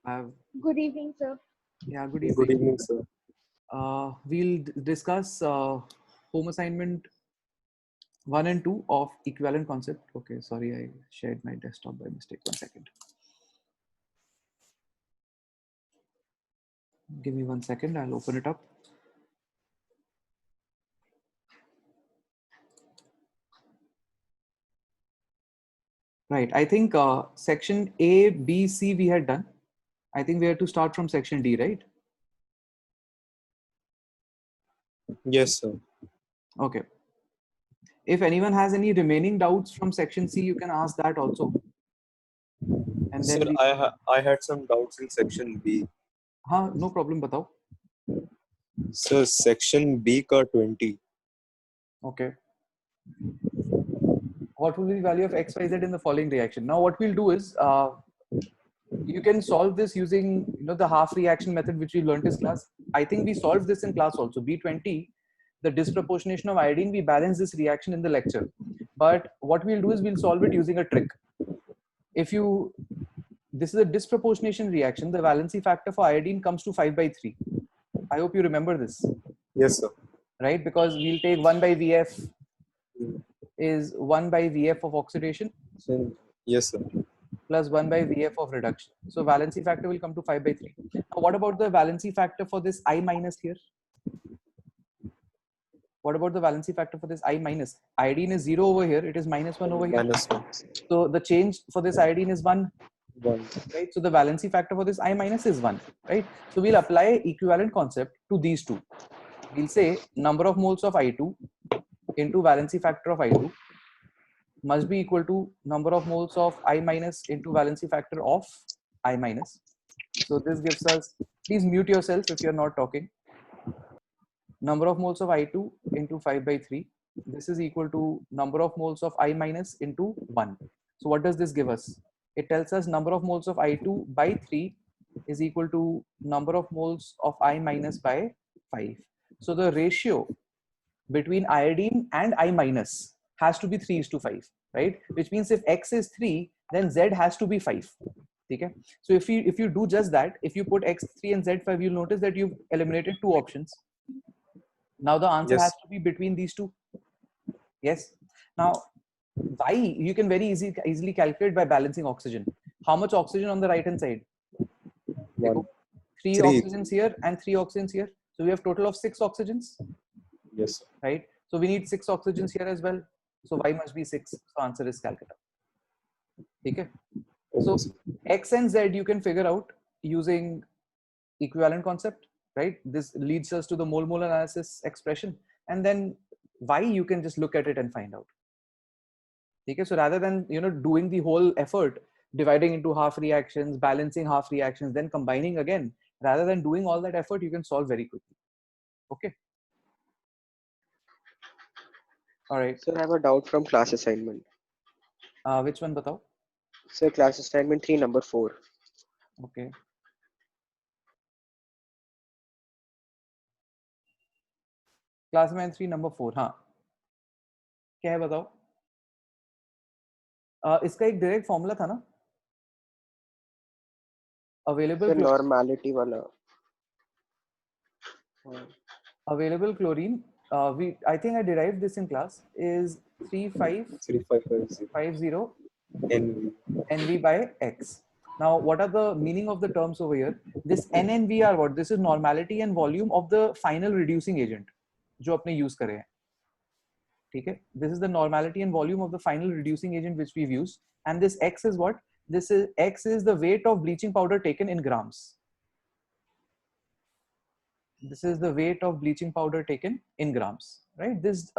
Have Good evening, sir. Yeah, good Good evening. evening, sir. We'll discuss home assignment 1 and 2 of equivalent concept. Okay, sorry, I shared my desktop by mistake. 1 second. Give me 1 second. I'll open it up. Right. I think section A, B, C we had done. I think we have to start from section D, right? Yes, sir. Okay. If anyone has any remaining doubts from section C, you can ask that also. And Sir, then we, I had some doubts in section B. no problem, batao. Sir, section B का 20. Okay. What will be the value of x, y, z in the following reaction? Now, what we'll do is you can solve this using the half reaction method which we learned in class. I think we solved this in class also. B20, the disproportionation of iodine, we balance this reaction in the lecture. But what we'll do is we'll solve it using a trick. This is a disproportionation reaction. The valency factor for iodine comes to 5/3. I hope you remember this, Yes, sir. right? Because we'll take 1 by VF is 1 by VF of oxidation Yes, sir. plus 1 by VF of reduction. So valency factor will come to 5/3. Now, what about the valency factor for this I minus here? What about the valency factor for this I minus? Iodine is 0 over here. It is -1 over here. -1. So the change for this iodine is 1, 1. right? So the valency factor for this I minus is 1, right? So we'll apply equivalent concept to these two. We'll say number of moles of I2 into valency factor of I2 must be equal to number of moles of I minus into valency factor of I minus. So this gives us, please mute yourself if you're not talking. Number of moles of I2 into 5/3. This is equal to number of moles of I minus into 1. So what does this give us? It tells us number of moles of I2 by 3 is equal to number of moles of I minus by 5. So the ratio between iodine and I minus has to be 3:5, right? Which means if X is 3, then Z has to be 5. Okay? So if you do just that, if you put X3 and Z5, you'll notice that you've eliminated two options. Now the answer Yes. has to be between these two. Yes. Now, why? You can very easily calculate by balancing oxygen. How much oxygen on the right hand side? 1. 3 3. oxygens here and 3 oxygens here. So we have total of 6 oxygens, Yes, sir. right? So we need 6 oxygens here as well. So y must be 6. So answer is Calcutta. Okay. So Okay, sir. X and Z you can figure out using equivalent concept, right? This leads us to the mole analysis expression, and then y you can just look at it and find out. Okay, so rather than doing the whole effort, dividing into half reactions, balancing half reactions, then combining again, rather than doing all that effort, you can solve very quickly. Okay. All right. Sir, I have a doubt from class assignment. Which one, batao? Sir, class assignment 3, number 4. Okay. Class में 3 number 4. हाँ, क्या है बताओ? इसका एक direct formula था ना, Sir, normality wala. available chlorine. I think I derived this in class, is 3550 3550 NV. NV by X. Now, what are the meaning of the terms over here? This NNV are what? This is normality and volume of the final reducing agent जो अपने use करे हैं. ठीक है? This is the normality and volume of the final reducing agent which we've used. And this X is what? This is X is the weight of bleaching powder taken in grams. This is the weight of bleaching powder taken in grams, right? This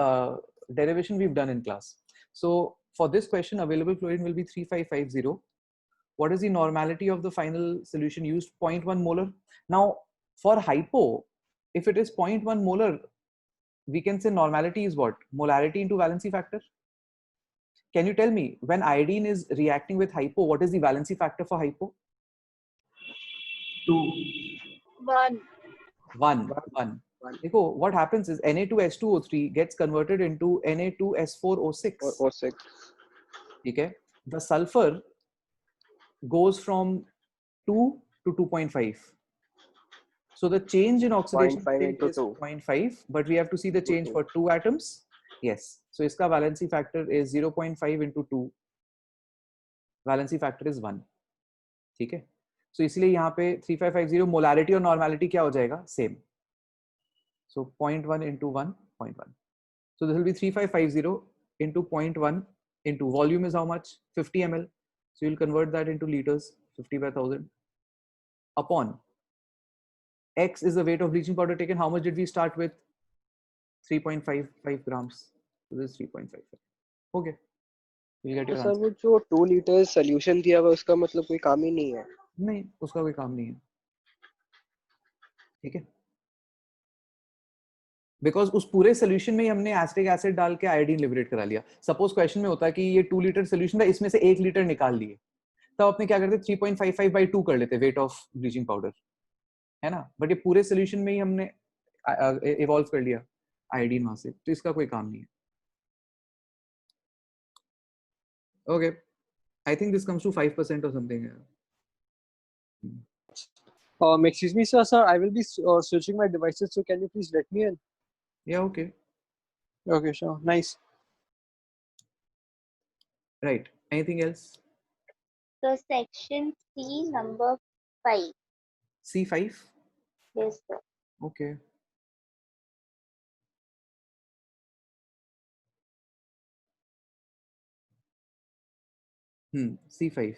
derivation we've done in class. So for this question, available chlorine will be 3550. What is the normality of the final solution used? 0.1 molar. Now for hypo, if it is 0.1 molar, we can say normality is what? Molarity into valency factor. Can you tell me when iodine is reacting with hypo, what is the valency factor for hypo? 2. 1. 1. Dekho, what happens is Na2H2O3 gets converted into Na2S4O6. Or 06. Okay. The sulfur goes from 2 to 2.5. So the change in oxidation 0.5 state into is 2. 0.5, but we have to see the change for 2 atoms. Yes. So इसका valency factor is 0.5 into 2. Valency factor is 1. ठीक है. So इसलिए यहाँ पे 3550 molarity और normality क्या हो जाएगा? Same. So 0.1 into 1, 0.1. So this will be 3550 into 0.1 into volume is how much? 50 ml. So you'll convert that into liters, 50 by 1000. Upon X is the weight of bleaching powder taken. How much did we start with? 3.55 grams. So this is 3.55. Okay. You'll get तो your sir answer. वो जो 2 litre solution दिया हुआ उसका मतलब कोई काम ही नहीं है. नहीं, उसका कोई काम नहीं है. ठीक है. बिकॉज उस पूरे सोल्यूशन में ही हमने एसिटिक एसिड डाल के आयोडीन लिबरेट करा लिया. सपोज क्वेश्चन में होता है कि ये 2 लीटर सोल्यूशन था, इसमें से 1 लीटर निकाल लिए, तब अपने क्या करते 3.55 by 2 कर लेते वेट ऑफ ब्लीचिंग पाउडर, है ना. बट ये पूरे सोल्यूशन में ही हमने इवॉल्व कर लिया आयोडीन वहां से, तो इसका कोई काम नहीं है. Okay, I think this comes to 5% or something. Excuse me, sir. I will be switching my devices. So can you please let me in? Yeah, okay. Okay, sure. Nice. Right. Anything else? So section C number 5. C5? Yes, sir. Okay. C5.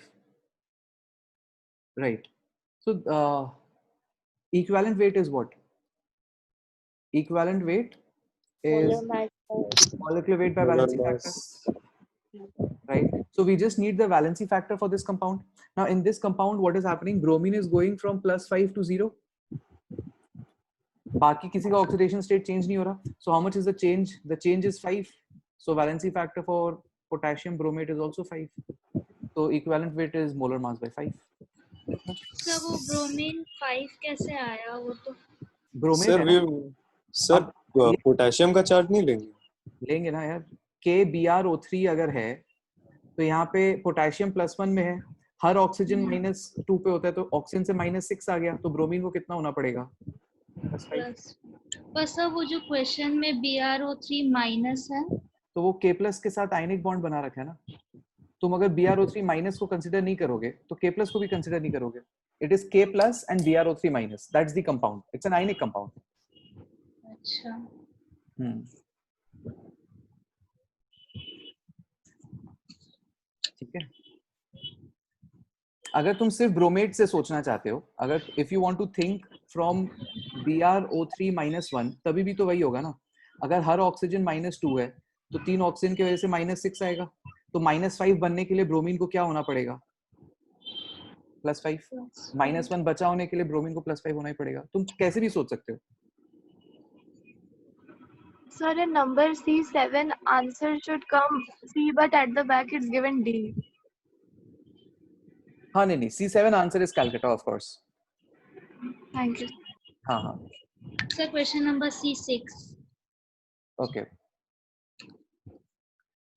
Right. So equivalent weight is what? Equivalent weight is Molar mass. molecular weight by molar valency factor, mass. right? So we just need the valency factor for this compound. Now in this compound, what is happening? Bromine is going from +5 to 0. बाकी किसी का oxidation state change नहीं हो रहा. So how much is the change? The change is 5. So valency factor for potassium bromate is also 5. So equivalent weight is molar mass by 5. Sir वो bromine 5 कैसे आया? वो तो ब्रोमेट सर है ना. सर अब पोटेशियम का चार्ज नहीं लेंगे? लेंगे ना यार. KBrO3 अगर है तो यहाँ पे पोटेशियम +1 में है, हर ऑक्सीजन -2 पे होता है, तो ऑक्सीजन से -6 आ गया, तो ब्रोमीन को कितना होना पड़ेगा? +5. प्लस. पर सर वो जो क्वेश्चन में BrO3 माइनस है, तो वो K+ के साथ आयनिक बॉन्ड बना रखा है ना. तुम अगर BrO3 माइनस को कंसीडर नहीं करोगे तो K+ को भी कंसीडर नहीं करोगे. It is K+ and BrO3 minus. That's the compound. It's an ionic compound. अच्छा. ठीक है. अगर तुम सिर्फ ब्रोमेट से सोचना चाहते हो, अगर if you want to think from BrO3 -1, तभी भी तो वही होगा ना. अगर हर ऑक्सीजन -2 है तो 3 ऑक्सीजन की वजह से -6 आएगा, तो -5 बनने के लिए ब्रोमीन को क्या होना पड़ेगा? +5. -1 बचा होने के लिए ब्रोमीन को +5 होना ही पड़ेगा. तुम कैसे भी सोच सकते हो. Sir, in number C7, answer should come C, but at the back it's given D. हाँ नहीं C7 answer is Calcutta of course. Thank you. हाँ हाँ. Sir question number C6. Okay.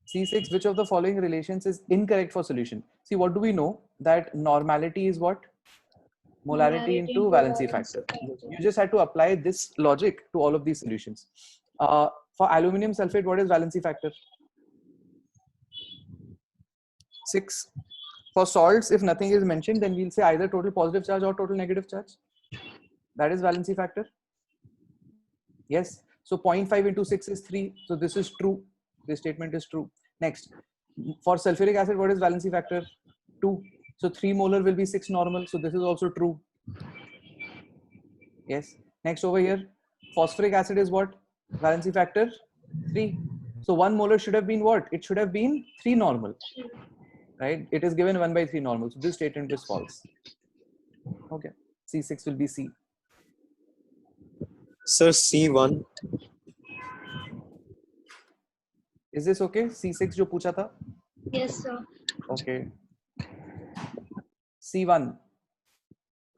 C6, which of the following relations is incorrect for solution? See, what do we know? That normality is what? Molarity into valency factor. You just had to apply this logic to all of these solutions. For aluminum sulfate, what is valency factor? 6. For salts, if nothing is mentioned, then we'll say either total positive charge or total negative charge. That is valency factor. Yes. So 0.5 into 6 is 3. So this is true. This statement is true. Next, for sulfuric acid, what is valency factor? 2. So 3 molar will be 6 normal. So this is also true. Yes. Next over here, phosphoric acid is what? Valency factor 3. So 1 molar should have been what? It should have been 3 normal. Right? It is given 1 by 3 normal. So this statement is false. Okay. C6 will be C. Sir C1. Is this okay? C6 जो पूछा था? Yes, sir. Okay. C1.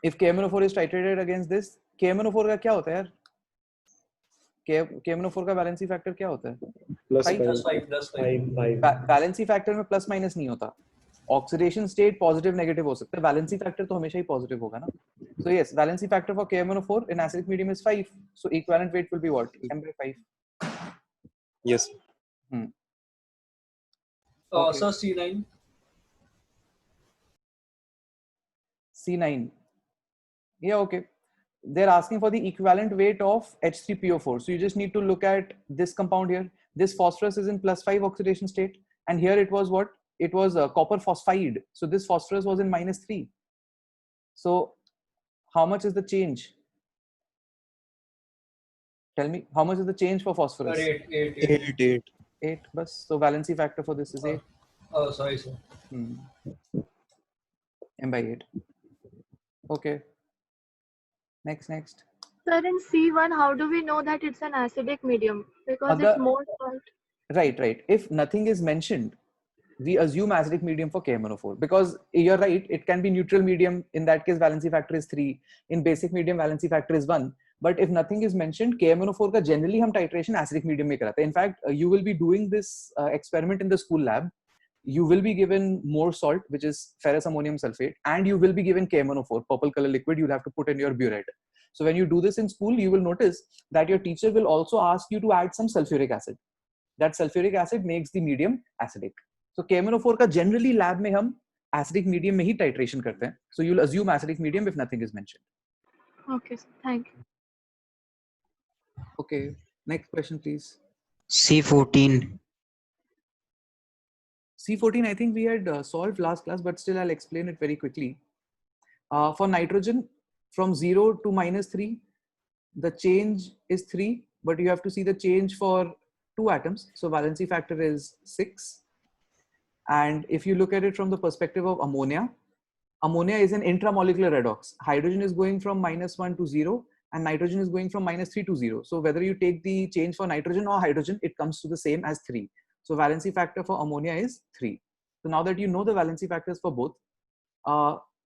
If KMnO4 is titrated against this, KMnO4 का क्या होता है यार? KMnO4 का valency factor क्या होता है? +5. वैलेंसी फैक्टर में प्लस माइनस नहीं होता. ऑक्सीडेशन स्टेट पॉजिटिव नेगेटिव हो सकता है, वैलेंसी फैक्टर तो हमेशा ही पॉजिटिव होगा ना. So yes, valency factor for KMnO4 in acidic medium is 5. So equivalent weight will be what? M/5. Yes. Okay. Sir, C9. C9. Yeah, okay. They're asking for the equivalent weight of H3PO4. So you just need to look at this compound here. This phosphorus is in +5 oxidation state. And here it was what? It was copper phosphide. So this phosphorus was in -3. So how much is the change? Tell me, how much is the change for phosphorus? 8. 8. Bas. So valency factor for this is 8. Sorry, sir. M/8. Okay. Next. Sir, in C1, how do we know that it's an acidic medium? Because it's more salt. Right. If nothing is mentioned, we assume acidic medium for KMnO4 because you're right, it can be neutral medium. In that case, valency factor is 3. In basic medium, valency factor is 1. But if nothing is mentioned, KMnO4 का generally हम titration acidic medium में कराते हैं. In fact, you will be doing this experiment in the school lab. You will be given more salt, which is ferrous ammonium sulfate, and you will be given KMnO4, purple color liquid. You'll have to put in your burette. So when you do this in school, you will notice that your teacher will also ask you to add some sulfuric acid. That sulfuric acid makes the medium acidic. So KMnO4 का generally lab में हम acidic medium में ही titration करते हैं. So you'll assume acidic medium if nothing is mentioned. Okay, sir. Thank you. Okay, next question please. C14. C14 I think we had solved last class, but still I'll explain it very quickly. For nitrogen, from 0 to -3, the change is 3, but you have to see the change for 2 atoms. So valency factor is 6. And if you look at it from the perspective of ammonia, ammonia is an intramolecular redox. Hydrogen is going from -1 to 0, and nitrogen is going from -3 to 0. So whether you take the change for nitrogen or hydrogen, it comes to the same as 3. So valency factor for ammonia is 3. So now that you know the valency factors for both,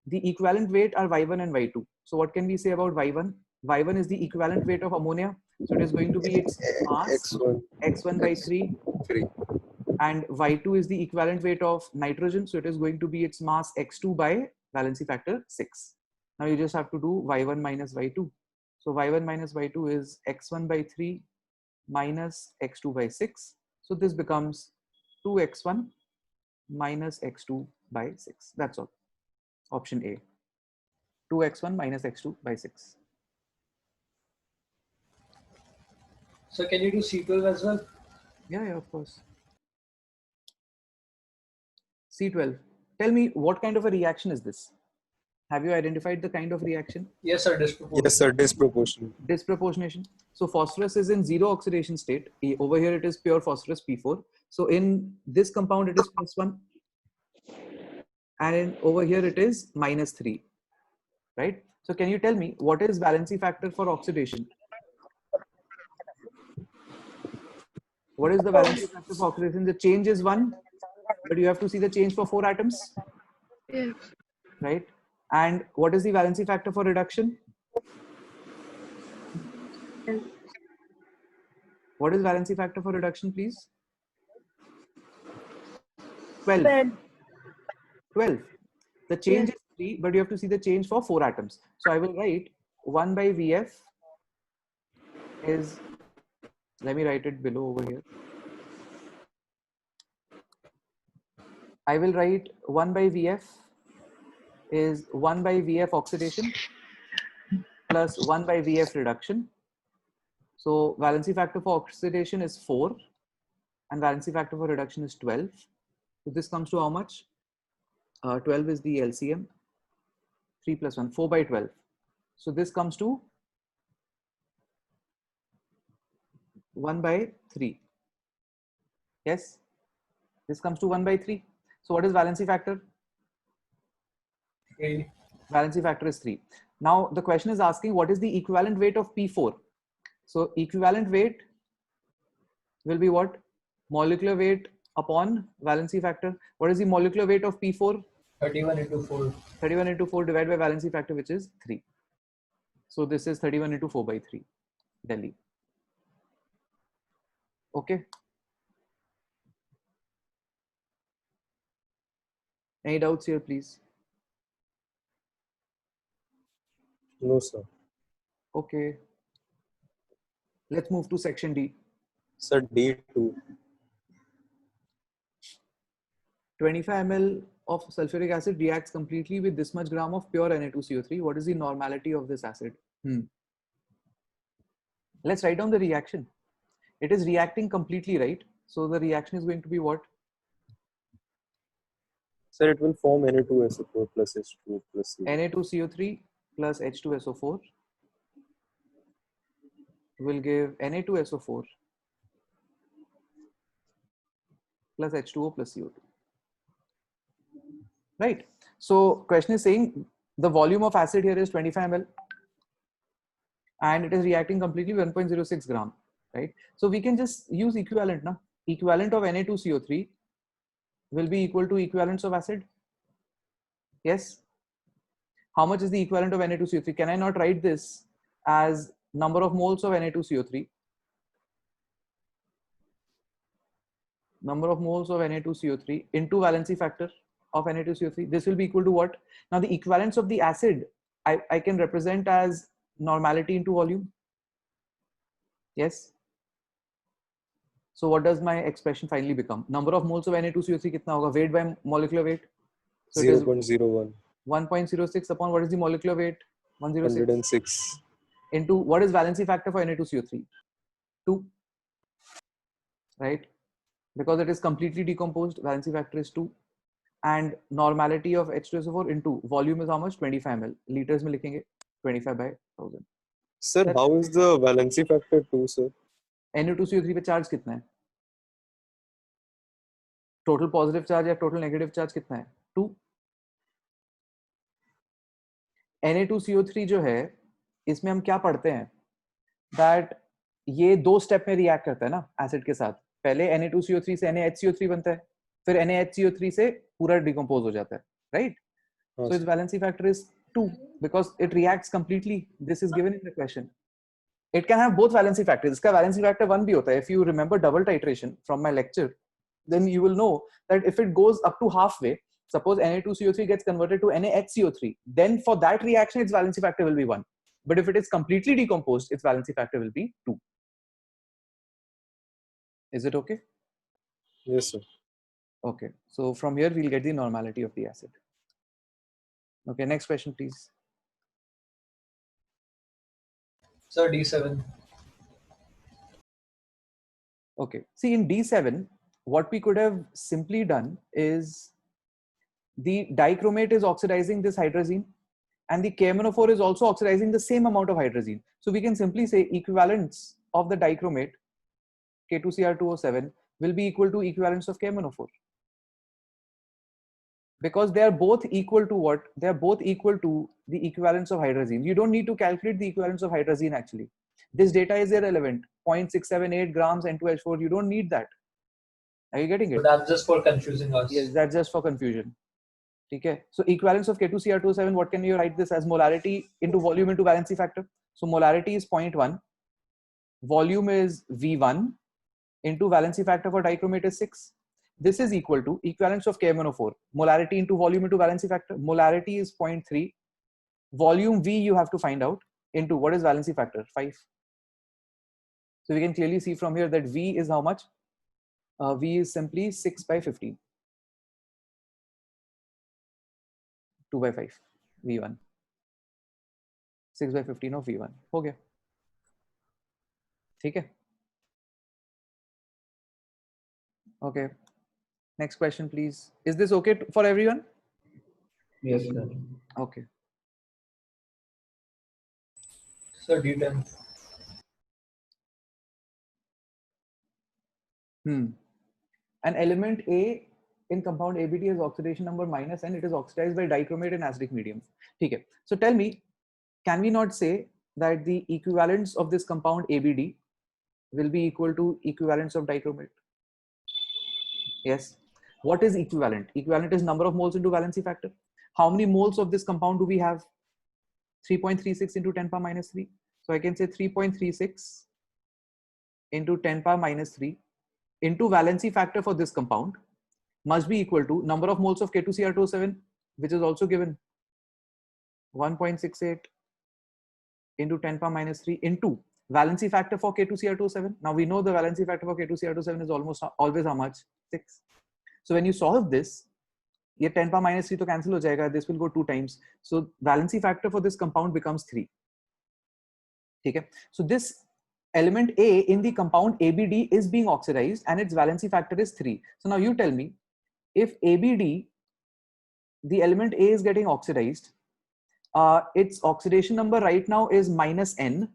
the equivalent weight are Y1 and Y2. So what can we say about Y1? Y1 is the equivalent weight of ammonia. So it is going to be its mass, X1. X1 by 3. 3. And Y2 is the equivalent weight of nitrogen. So it is going to be its mass X2 by valency factor 6. Now you just have to do Y1 minus Y2. So Y1 minus Y2 is X1 by 3 minus X2 by 6. So this becomes 2X1 minus X2 by 6. That's all. Option A. 2X1 minus X2 by 6. So can you do C12 as well? Yeah, of course. C12. Tell me, what kind of a reaction is this? Have you identified the kind of reaction? Yes, sir. Disproportionate. Yes, sir. Disproportional. Disproportionation. So phosphorus is in 0 oxidation state. Over here it is pure phosphorus P4. So in this compound it is +1. And over here it is -3. Right? So can you tell me what is valency factor for oxidation? What is the valency factor for oxidation? The change is 1, but you have to see the change for 4 atoms. Yes. Right? And what is the valency factor for reduction? Yes. What is valency factor for reduction, please? 12. 12. The change Yes. is 3, but you have to see the change for 4 atoms. So I will write 1 by Vf is, let me write it below over here. I will write 1 by Vf is 1 by Vf oxidation plus 1 by Vf reduction. So valency factor for oxidation is 4 and valency factor for reduction is 12. So this comes to how much? 12 is the LCM. 3 plus 1, 4 by 12. So this comes to 1 by 3. Yes, this comes to 1 by 3. So what is valency factor? 3. Valency factor is 3. Now the question is asking what is the equivalent weight of P4? So equivalent weight will be what? Molecular weight upon valency factor. What is the molecular weight of P4? 31 into 4. 31 into 4 divided by valency factor, which is 3. So this is 31 into 4 by 3, Delhi. Okay. Any doubts here, please? No, sir. Okay. Let's move to section D. Sir, D2. 25 ml of sulfuric acid reacts completely with this much gram of pure Na2CO3. What is the normality of this acid? Let's write down the reaction. It is reacting completely, right? So the reaction is going to be what? Sir, it will form Na2SO4 plus H2 plus C. Na2CO3 plus H2SO4 will give Na2SO4 plus H2O plus CO2. Right? So question is saying the volume of acid here is 25 ml and it is reacting completely 1.06 gram, right? So we can just use equivalent now. Equivalent of Na2CO3 will be equal to equivalence of acid. Yes. How much is the equivalent of Na2CO3? Can I not write this as number of moles of Na2CO3? Number of moles of Na2CO3 into valency factor of Na2CO3. This will be equal to what? Now the equivalence of the acid, I can represent as normality into volume. Yes. So what does my expression finally become? Number of moles of Na2CO3 kitna hoga? Weight by molecular weight. So it is 0.01. 1.06 upon what is the molecular weight? 106. 106. Into what is valency factor for Na2CO3? 2. Right? Because it is completely decomposed, valency factor is 2. And normality of H2SO4 into volume is how much? 25 ml. Liters में लिखेंगे 25 by 1000. Sir, Sir, how is the valency factor 2, sir? Na2CO3 पे charge कितना है? Total positive charge या total negative charge कितना है? 2. Na2CO3 जो है इसमें हम क्या पढ़ते हैं? दैट ये 2 स्टेप में रिएक्ट करता है ना एसिड के साथ. पहले Na2CO3 से NaHCO3 बनता है, फिर NaHCO3 से पूरा डिकम्पोज हो जाता है, right? So its valency factor is 2 because it reacts completely. This is given in the question. It can have both valency factors. इसका valency factor 1 भी होता है. If you remember double titration from my lecture, then you will know that if it goes up to halfway, suppose Na2CO3 gets converted to NaHCO3, then for that reaction its valency factor will be 1. But if it is completely decomposed, its valency factor will be 2. Is it okay? Yes, sir. Okay. So from here we'll get the normality of the acid. Okay, next question, please. Sir, D7. Okay. See, in D7, what we could have simply done is the dichromate is oxidizing this hydrazine and the KMNO4 is also oxidizing the same amount of hydrazine. So we can simply say equivalence of the dichromate K2Cr2O7 will be equal to equivalence of KMNO4. Because they are both equal to what? They are both equal to the equivalence of hydrazine. You don't need to calculate the equivalence of hydrazine actually. This data is irrelevant. 0.678 grams N2H4, you don't need that. Are you getting it? So that's just for confusing us. Yes, that's just for confusion. Okay. So equivalence of K2Cr2O7, what can you write this as? Molarity into volume into valency factor. So molarity is 0.1. Volume is V1 into valency factor for dichromate is 6. This is equal to equivalence of KMNO4. Molarity into volume into valency factor. Molarity is 0.3. Volume V you have to find out into what is valency factor? 5. So we can clearly see from here that V is how much? V is simply 6 by 15. 2 by 5. V1. 6 by 15 of V1. हो गया. ठीक है? Okay. Next question, please. Is this okay for everyone? Yes, sir. Okay. Sir, D10. An element A in compound ABD has oxidation number -n. It is oxidized by dichromate in acidic medium. Okay. So tell me, can we not say that the equivalence of this compound ABD will be equal to equivalence of dichromate? Yes. What is equivalent? Equivalent is number of moles into valency factor. How many moles of this compound do we have? 3.36 into 10 power minus 3. So I can say 3.36 into 10 power minus 3 into valency factor for this compound must be equal to number of moles of K2Cr2O7, which is also given 1.68 into 10 power minus 3 into valency factor for K2Cr2O7. Now we know the valency factor for K2Cr2O7 is almost always how much? 6. So when you solve this, ये 10 power minus 3 to cancel हो जाएगा. This will go 2 times. So valency factor for this compound becomes 3. Okay. So this element A in the compound ABD is being oxidized and its valency factor is 3. So now you tell me, if ABD, the element A is getting oxidized, its oxidation number right now is minus N,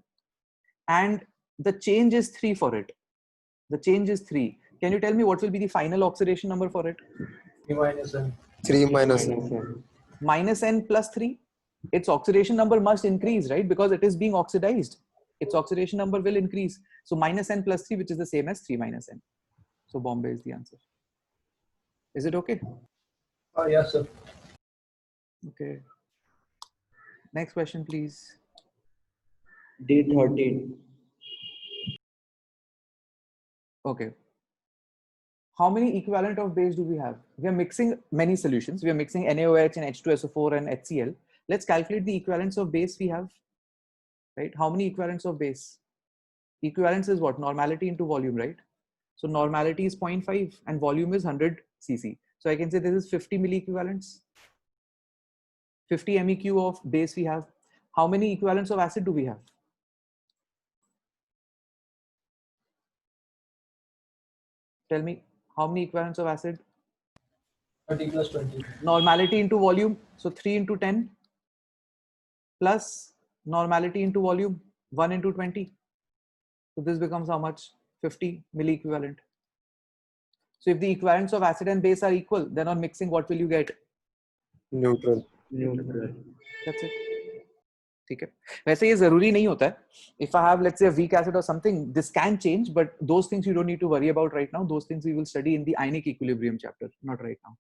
and the change is 3 for it. The change is 3. Can you tell me what will be the final oxidation number for it? 3 minus n. 3 minus n. Minus N plus 3. Its oxidation number must increase, right? Because it is being oxidized. Its oxidation number will increase. So minus N plus 3, which is the same as 3 minus N. So Bombay is the answer. Is it okay? Yes, sir. Okay. Next question, please. D13. Okay. How many equivalent of base do we have? We are mixing many solutions. We are mixing NaOH and H2SO4 and HCl. Let's calculate the equivalence of base we have. Right? How many equivalents of base? Equivalence is what? Normality into volume, right? So normality is 0.5 and volume is 100 cc. So I can say this is 50 milliequivalents. 50 MEQ of base we have. How many equivalents of acid do we have? Tell me, how many equivalents of acid? 30 plus 20. Normality into volume. So 3 into 10 plus normality into volume, 1 into 20. So this becomes how much? 50 milliequivalent. So if the equivalents of acid and base are equal, then on mixing, what will you get? Neutral. That's it. ठीक है. वैसे ये जरूरी नहीं होता है. If I have, let's say, a weak acid or something, this can change, but those things you don't need to worry about right now. Those things we will study in the ionic equilibrium chapter, not right now.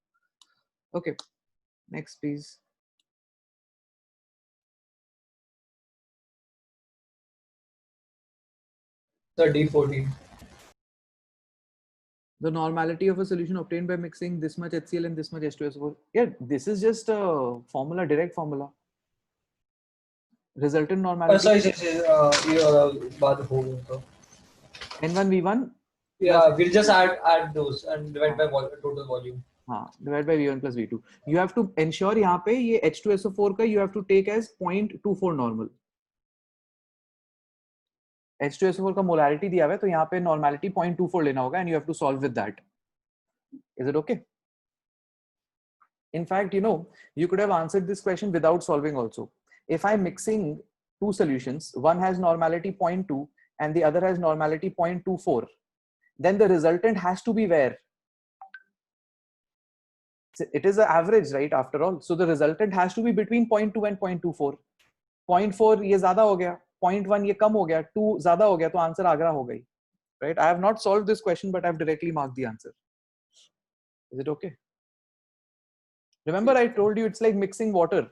Okay. Next, please. Sir, D14. The normality of a solution obtained by mixing this much HCl and this much H2SO4. Yeah, this is just a formula, direct formula. Resultant normality. Sir, ये बाद होगा तो. N1V1. Yeah, we'll just add those and divide by total volume. हाँ, divide by V1 plus V2. You have to ensure यहाँ पे ये H2SO4 का you have to take as 0.24 normal. H2SO4 का molarity दिया हुआ है तो यहाँ पे normality 0.24 लेना होगा and you have to solve with that. Is it okay? In fact, you know, you could have answered this question without solving also. If I'm mixing two solutions, one has normality 0.2 and the other has normality 0.24, then the resultant has to be where? It is an average, right? After all, so the resultant has to be between 0.2 and 0.24. 0.4 ये ज़्यादा हो गया, 0.1 ये कम हो गया, 2 ज़्यादा हो गया, तो आंसर आगरा हो गई, right? I have not solved this question, but I have directly marked the answer. Is it okay? Remember, I told you it's like mixing water,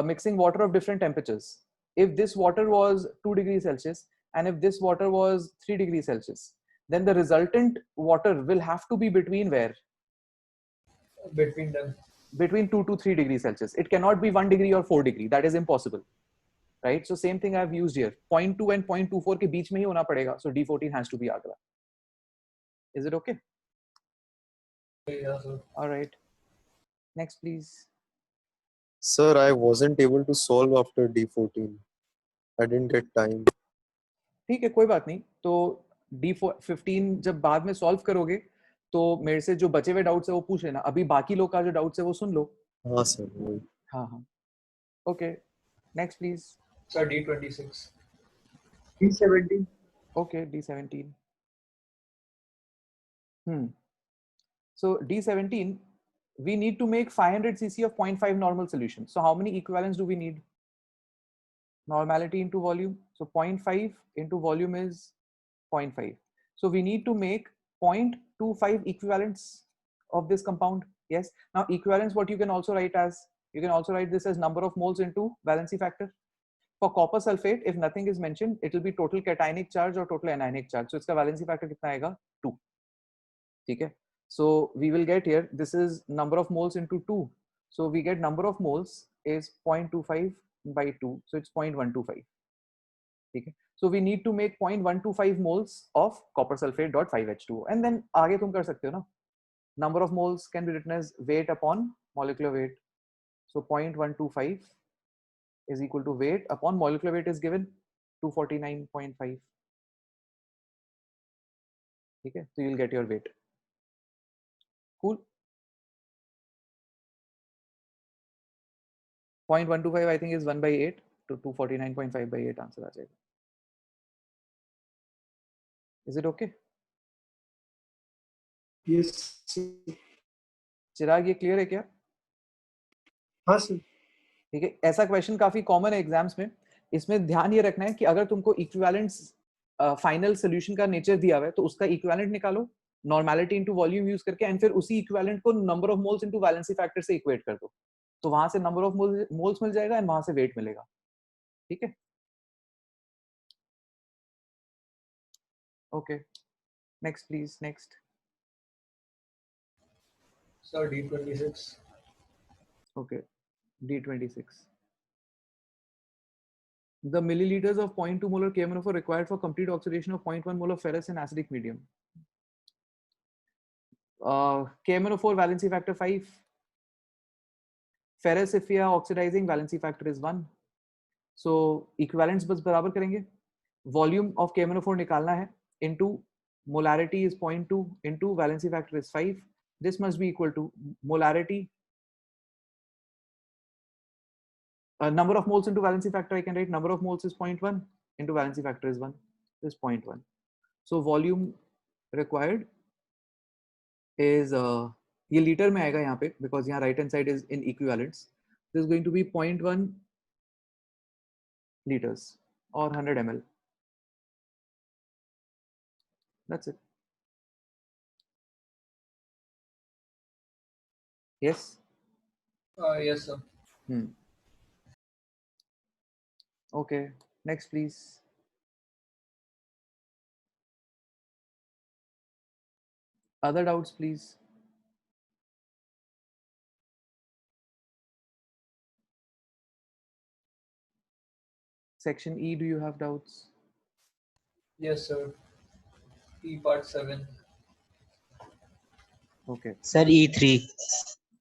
mixing water of different temperatures. If this water was 2 degrees Celsius and if this water was 3 degrees Celsius, then the resultant water will have to be between where? Between them. Between 2 to 3 degrees Celsius. It cannot be 1 degree or 4 degree. That is impossible, right? So same thing I have used here. 0.2 and 0.24 के बीच में ही होना पड़ेगा. So D14 has to be Agra. Is it okay? Yeah, sir. All right. Next, please. Sir, I wasn't able to solve after D14. I didn't get time. ठीक है, कोई बात नहीं. तो D15 जब बाद में solve करोगे तो मेरे से जो बचे हुए डाउट्स है वो पूछ लेना. अभी बाकी लोग का जो डाउट्स है वो सुन लो. हाँ सर. हाँ हाँ. Okay. Next, please. Sir, D26. D17. Okay, D17. So D17, we need to make 500 cc of 0.5 normal solution. So how many equivalents do we need? Normality into volume. So 0.5 into volume is 0.5. So we need to make 0.25 equivalents of this compound. Yes. Now equivalence, what you can also write as, you can also write this as number of moles into valency factor. For copper sulfate, if nothing is mentioned, it will be total cationic charge or total anionic charge. So its valency factor kitna aega? 2. Okay. So we will get here, this is number of moles into 2. So we get number of moles is 0.25 by 2. So it's 0.125. Okay. So we need to make 0.125 moles of copper sulfate dot 5H2O. And then आगे तुम कर सकते हो ना. Number of moles can be written as weight upon molecular weight. So 0.125 is equal to weight upon molecular weight is given 249.5. Okay. So you'll get your weight. Cool. 0.125 I think is 1 by 8 to 249.5 by 8 answer आ जाएगा. Is it okay? Yes. चिराग ये clear है क्या? हाँ sir. ठीक है. ऐसा question काफी common है एग्जाम्स में. इसमें ध्यान ये रखना है कि अगर तुमको इक्विवेलेंस फाइनल सोल्यूशन का नेचर दिया हुआ है तो उसका इक्विवेलेंट निकालो नॉर्मेलिटी इनटू वॉल्यूम यूज करके एंड फिर उसी इक्विवेलेंट को number of moles into valency factor से इक्वेट कर दो. तो वहां से नंबर ऑफ मोल्स मिल जाएगा एंड वहां से वेट मिलेगा. ठीक है. Okay. Next please. Next. Sir, D26. Okay. D26. The milliliters of 0.2 molar KMnO4 required for complete oxidation of 0.1 mole of ferrous in acidic medium. KMnO4 valency factor 5. Ferrous if we are oxidizing, valency factor is 1. So equivalents बस बराबर करेंगे. Volume of KMnO4 निकालना है into molarity is 0.2 into valency factor is 5. This must be equal to molarity. Number of moles into valency factor I can write number of moles is 0.1 into valency factor is 1. This is 0.1. So volume required is ये liter में आएगा यहाँ पे because यहाँ right hand side is in equivalents. This is going to be 0.1 liters or 100 ml. That's it. Yes. Yes, sir. Okay. Next, please. Other doubts, please. Section E, do you have doubts? Yes, sir. E part 7. Okay. Sir E3.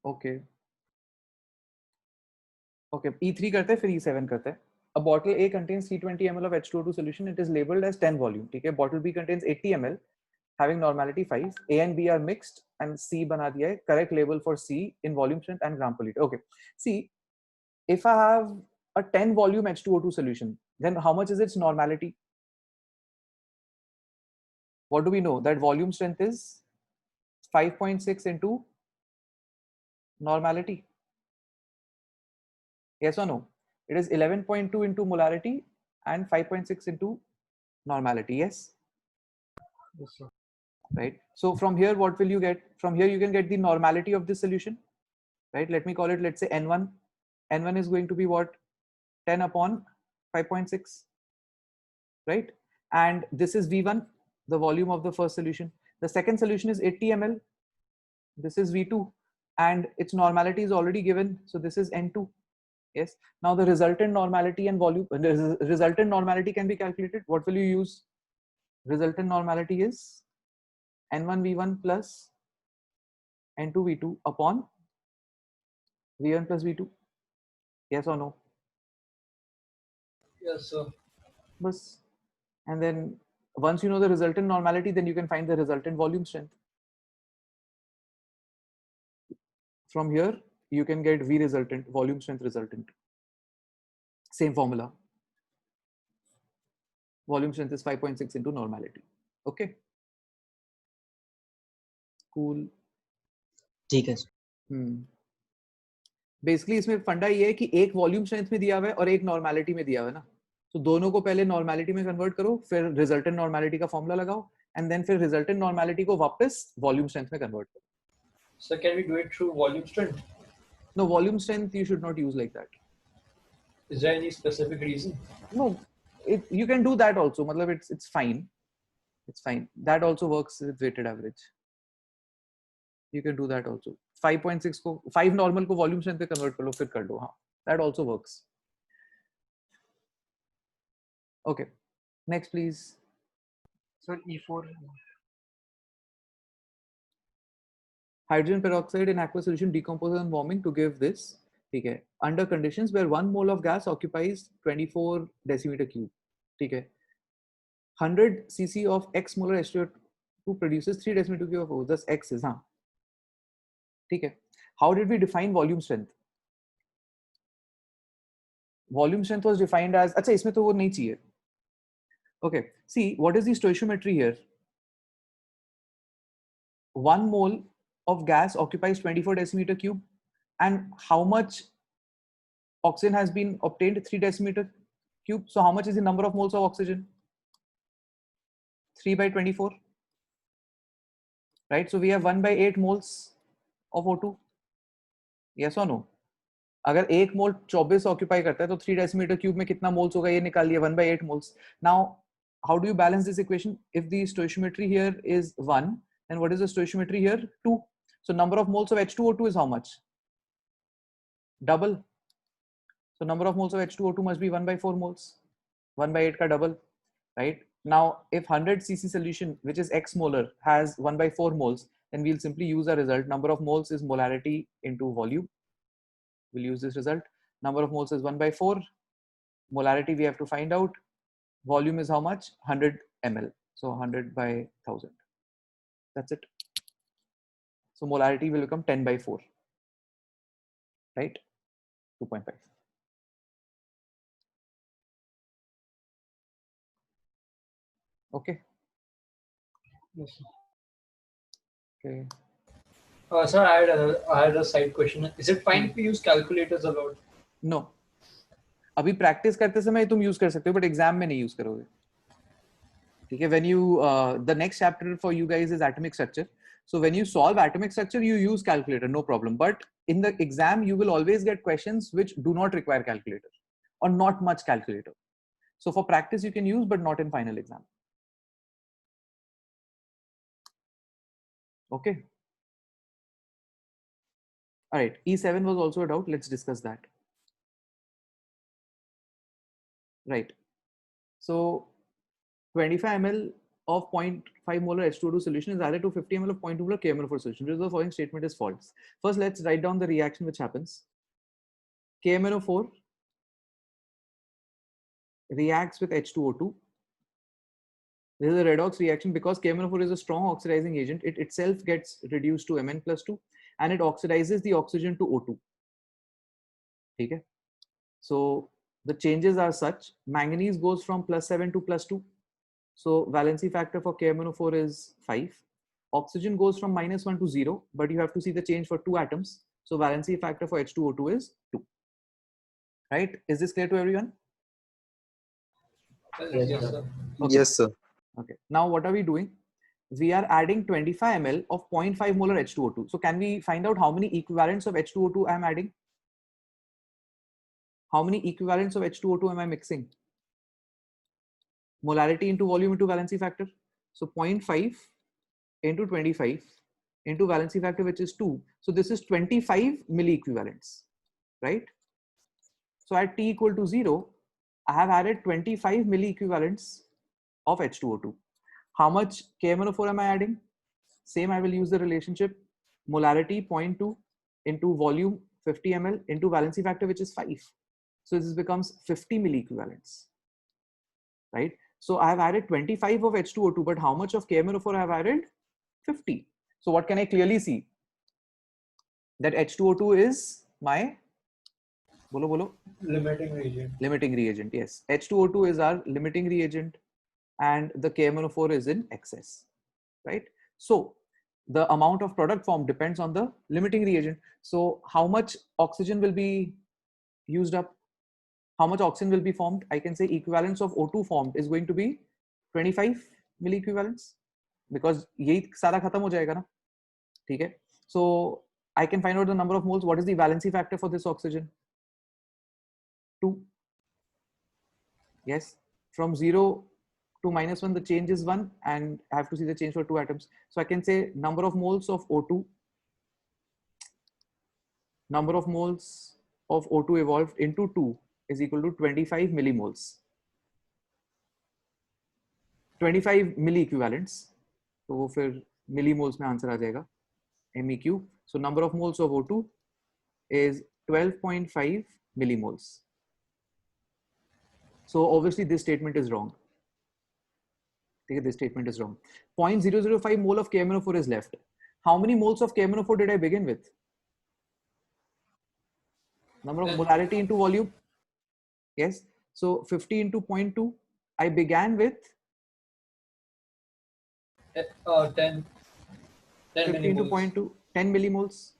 Okay. Okay. E3 करते हैं फिर E7 करते हैं. A bottle A contains 320 ml of H2O2 solution. It is labeled as 10 volume. ठीक है. Bottle B contains 80 ml, having normality 5. A and B are mixed, and C बना दिया है. Correct label for C in volume strength and gram per liter. Okay. See, if I have a 10 volume H2O2 solution, then how much is its normality? What do we know? That volume strength is 5.6 into normality. Yes or no? It is 11.2 into molarity and 5.6 into normality. Yes? Yes sir. Right. So from here, what will you get? From here, you can get the normality of this solution. Right. Let me call it, let's say N1. N1 is going to be what? 10 upon 5.6. Right. And this is V1, the volume of the first solution. The second solution is 80 ml. This is V2. And its normality is already given. So this is N2. Yes. Now the resultant normality and volume, resultant normality can be calculated. What will you use? Resultant normality is N1 V1 plus N2 V2 upon V1 plus V2. Yes or no? Yes, sir. Bas. And then once you know the resultant normality, then you can find the resultant volume strength. From here, you can get V resultant, volume strength resultant. Same formula. Volume strength is 5.6 into normality. Okay. Cool. ठीक है. Basically इसमें फंडा ये है कि एक volume strength में दिया हुआ है और एक नॉर्मेलिटी में दिया हुआ है ना. तो दोनों को पहले नॉर्मेलिटी में कन्वर्ट करो, फिर रिजल्टेंट नॉर्मेलिटी का फॉर्मूला लगाओ एंड देन फिर रिजल्टेंट नॉर्मेलिटी को वापस वॉल्यूम स्ट्रेंथ में कन्वर्ट करो. So can we do it through volume strength? No, volume strength you should not use like that. Is there any specific reason? No, you can do that also. Matlab it's fine. It's fine. That also works with weighted average. You can do that also. 5.6 को 5 normal को volume strength पे convert कर लो फिर कर लो. हाँ, that also works. Okay, next please. Sir, E4. Hydrogen peroxide in aqueous solution decomposes on warming to give this. ठीक है. Under conditions where 1 mole of gas occupies 24 decimeter cube. ठीक है. 100 cc of X molar H2O2 produces 3 decimeter cube of O. Thus X is, हाँ. ठीक है. How did we define volume strength? Volume strength was defined as, अच्छा इसमें तो वो नहीं चाहिए. Okay, see what is the stoichiometry here? 1 mole of gas occupies 24 decimeter cube, and how much oxygen has been obtained? 3 decimeter cube. So how much is the number of moles of oxygen? 3 by 24, right? So we have 1 by 8 moles of O2. Yes or no? अगर 1 मोल 24 occupy करता है तो 3 decimetre cube में कितना moles होगा ये निकाल लिया. 1 by 8 moles. Now how do you balance this equation? If the stoichiometry here is 1, then what is the stoichiometry here? 2. So number of moles of H2O2 is how much? Double. So number of moles of H2O2 must be 1 by 4 moles. 1 by 8 ka double, right? Now if 100 cc solution which is X molar has 1 by 4 moles, then we'll simply use our result. Number of moles is molarity into volume. We'll use this result. Number of moles is 1 by 4. Molarity we have to find out. Volume is how much? 100 ml. So 100 by 1000. That's it. So molarity will become 10 by 4. Right? 2.5. Okay. Yes, sir. Okay. Sir, I had a side question. Is it fine if we use calculators a lot? No. अभी practice करते समय तुम use कर सकते हो but exam में नहीं use करोगे. ठीक है. When you the next chapter for you guys is atomic structure. So when you solve atomic structure, you use calculator, no problem. But in the exam, you will always get questions which do not require calculator or not much calculator. So for practice, you can use, but not in final exam. Okay. All right. E7 was also a doubt. Let's discuss that. Right. So 25 ml of 0.5 molar H2O2 solution is added to 50 ml of 0.2 molar KMnO4 solution. Which of the following statement is false? First, let's write down the reaction which happens. KMnO4 reacts with H2O2. This is a redox reaction because KMnO4 is a strong oxidizing agent. It itself gets reduced to Mn+2 and it oxidizes the oxygen to O2. Okay. So the changes are such: manganese goes from +7 to +2. So valency factor for KMnO4 is 5. Oxygen goes from -1 to 0, but you have to see the change for 2 atoms. So valency factor for H2O2 is 2. Right? Is this clear to everyone? Yes, sir. Okay. Yes, sir. Okay. Now what are we doing? We are adding 25 ml of 0.5 molar H2O2. So can we find out how many equivalents of H2O2 I am adding? How many equivalents of H2O2 am I mixing? Molarity into volume into valency factor. So 0.5 into 25 into valency factor, which is 2. So this is 25 milli equivalents, right? So at t equal to 0, I have added 25 milli equivalents of H2O2. How much KMnO4 am I adding? Same, I will use the relationship molarity 0.2 into volume 50 ml into valency factor, which is 5. So this becomes 50 milli equivalents, right? So I have added 25 of H2O2, but how much of KMnO4 I have added? 50. So what can I clearly see? That H2O2 is my bolo Limiting reagent. limiting reagent. Yes, H2O2 is our limiting reagent and the KMnO4 is in excess, right? So the amount of product formed depends on the limiting reagent. So how much oxygen will be used up? How much oxygen will be formed? I can say equivalence of O2 formed is going to be 25 milli equivalents because यही सारा खत्म हो जाएगा ना. ठीक है. So I can find out the number of moles. What is the valency factor for this oxygen? 2. Yes. From 0 to -1, the change is 1, and I have to see the change for 2 atoms. So I can say number of moles of O2 number of moles of O2 evolved into 2 is equal to 25 millimoles. 25 milli equivalents. तो वो फिर millimoles में answer आ जाएगा MEQ. So number of moles of O2 is 12.5 millimoles. So obviously this statement is wrong. Okay, this statement is wrong. 0.005 mole of KMnO4 is left. How many moles of KMnO4 did I begin with? Number of molarity into volume. Yes. So 50 into 0.2. I began with 10 50 into millimoles. 0.2, 10 millimoles.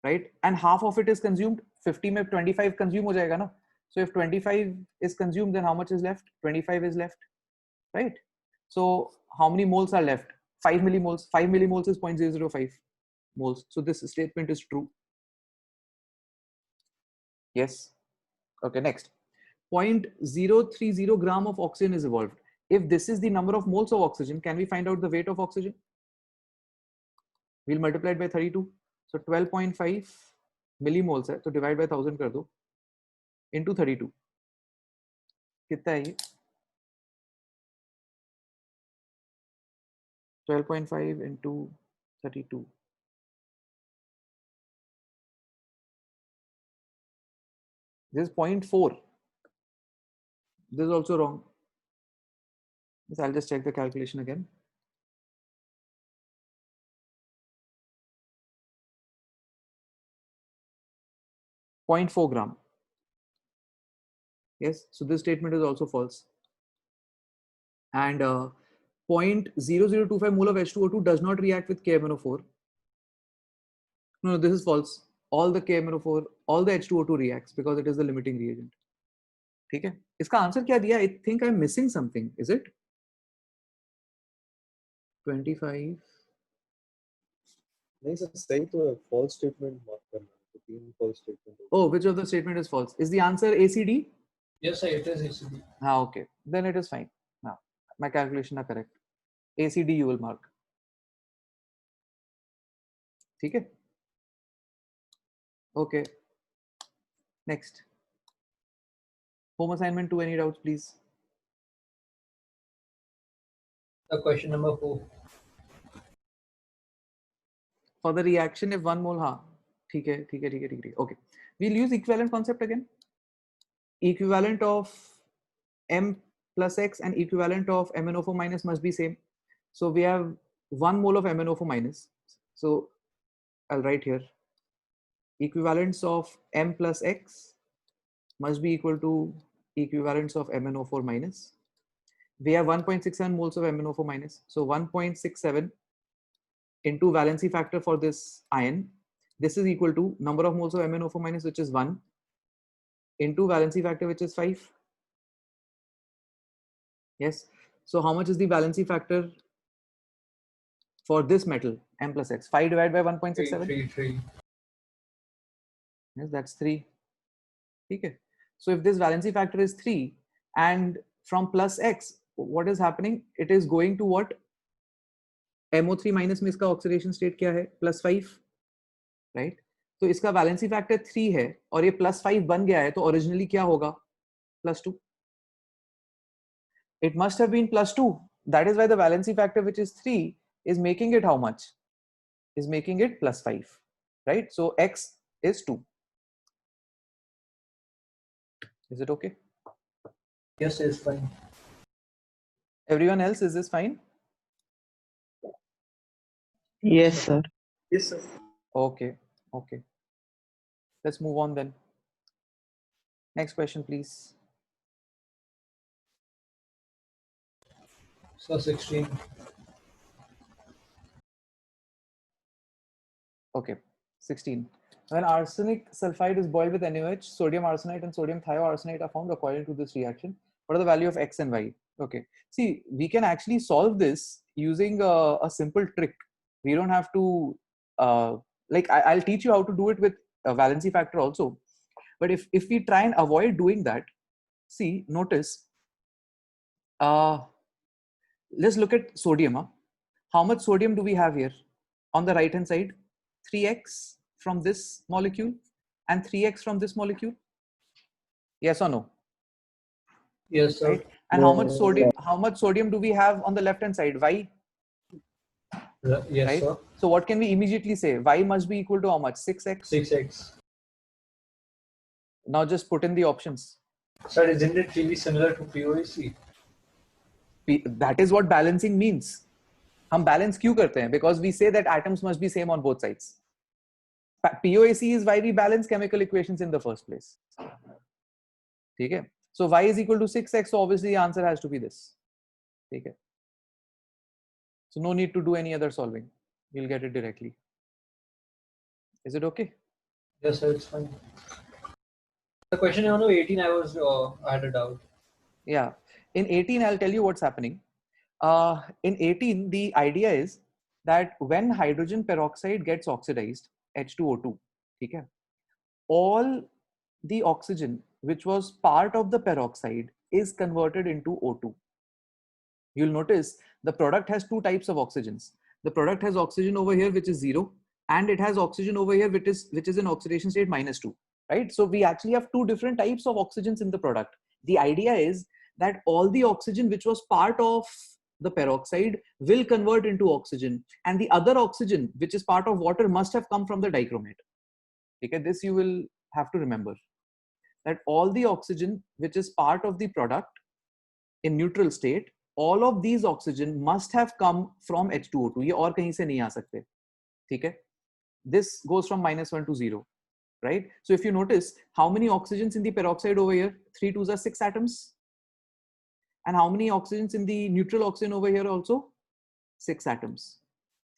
Right? And half of it is consumed. 50 में 25 consume हो जाएगा ना? So if 25 is consumed, then how much is left? 25 is left. Right? So how many moles are left? 5 millimoles. 5 millimoles is 0.005 moles. So this statement is true. Yes. Okay, next. 0.030 gram of oxygen is evolved. If this is the number of moles of oxygen, can we find out the weight of oxygen? We'll multiply it by 32. So 12.5 millimoles है, तो divide by 1000 कर दो into 32. कितना है ये? 12.5 into 32. This is 0.4. This is also wrong. Yes, I'll just check the calculation again. .4 gram. Yes, so this statement is also false. And 0.0025 mole of H2O2 does not react with KMnO4. No, this is false. All the KMnO4, all the H2O2 reacts because it is the limiting reagent. ठीक है? इसका answer क्या दिया? I think I'm missing something. Is it? 25. नहीं sir सही तो है false statement mark करना है तो 3 false statement हो Oh, which of the statement is false? Is the answer ACD? Yes, sir, it is ACD. Ah, okay. Then it is fine. Now, my calculation are correct. ACD you will mark. ठीक है? Okay. Next. Home assignment 2. Any doubts, please? Question number 4. For the reaction, if 1 mole, हाँ, ठीक है. Okay. We'll use equivalent concept again. Equivalent of M plus X and equivalent of MnO4 minus must be same. So we have 1 mole of MnO4 minus. So I'll write here. Equivalence of M plus X must be equal to equivalence of MnO4 minus. We have 1.67 moles of MnO4 minus. So 1.67 into valency factor for this ion. This is equal to number of moles of MnO4 minus, which is 1, into valency factor, which is 5. Yes. So how much is the valency factor for this metal, M plus X? 5 divided by 1.67? 3. Yes, that's 3. Okay. So if this valency factor is 3 and from plus X, what is happening? It is going to what? MO3 minus में इसका oxidation state क्या है? +5, right? तो इसका valency factor 3 है और ये +5 बन गया है तो originally क्या होगा? +2. It must have been +2. That is why the valency factor, which is 3, is making it how much? Is making it +5, right? So X is 2. Is it okay? Yes, it's fine. Everyone else, is this fine? Yes, sir. Yes, sir. Okay. Let's move on then. Next question, please. So 16. Okay, 16. When arsenic sulfide is boiled with NaOH, sodium arsenite and sodium thioarsenite are formed according to this reaction. What are the value of X and Y? Okay. See, we can actually solve this using a simple trick. We don't have to, I'll teach you how to do it with a valency factor also. But if we try and avoid doing that, see, notice, let's look at sodium. How much sodium do we have here? On the right hand side, 3x, from this molecule and 3x from this molecule? Yes or no? Yes, sir. Right? And how much sodium do we have on the left hand side? Y. Yes, Right? sir. So what can we immediately say? Y must be equal to how much? 6x. 6x. Now just put in the options. Sir, isn't it really similar to POAC? That is what balancing means. हम balance क्यों करते हैं? Because we say that atoms must be same on both sides. POAC is why we balance chemical equations in the first place. ठीक है? So y is equal to 6x, so obviously the answer has to be this. ठीक है? So no need to do any other solving. You'll get it directly. Is it okay? Yes, sir, it's fine. The question on 18, I had a doubt. Yeah. In 18, I'll tell you what's happening. In 18, the idea is that when hydrogen peroxide gets oxidized, H2O2, okay, all the oxygen which was part of the peroxide is converted into O2. You'll notice the product has two types of oxygens. The product has oxygen over here, which is 0, and it has oxygen over here, which is in oxidation state -2, right? So we actually have two different types of oxygens in the product. The idea is that all the oxygen which was part of the peroxide will convert into oxygen, and the other oxygen which is part of water must have come from the dichromate. Okay, this you will have to remember, that all the oxygen which is part of the product in neutral state, all of these oxygen must have come from H2O2. ये और कहीं से नहीं आ सकते. ठीक है? This goes from -1 to 0, right? So if you notice, how many oxygens in the peroxide over here? 3 2s are 6 atoms. And how many oxygens in the neutral oxygen over here also? 6 atoms.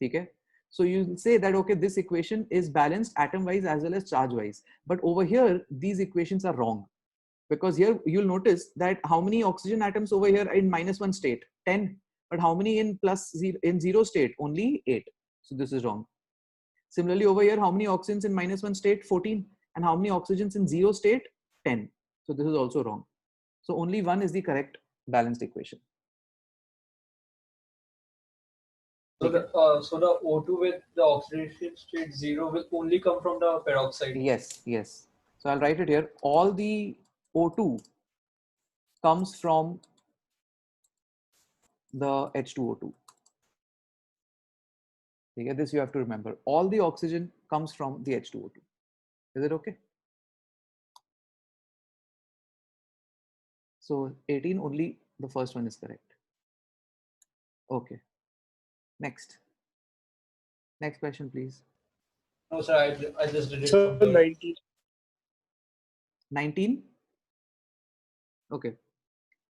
Okay? So you say that, okay, this equation is balanced atom wise as well as charge wise. But over here, these equations are wrong. Because here you'll notice that how many oxygen atoms over here in -1 state? 10. But how many in zero state? Only 8. So this is wrong. Similarly over here, how many oxygens in -1 state? 14. And how many oxygens in 0 state? 10. So this is also wrong. So only one is the correct balanced equation. So the O2 with the oxidation state 0 will only come from the peroxide. Yes, yes. So I'll write it here. All the O2 comes from the H2O2. Okay, this you have to remember. All the oxygen comes from the H2O2. Is it okay? So 18, only the first one is correct. Okay. Next question, please. No, sir, I just did it. So from the- 19. 19. Okay.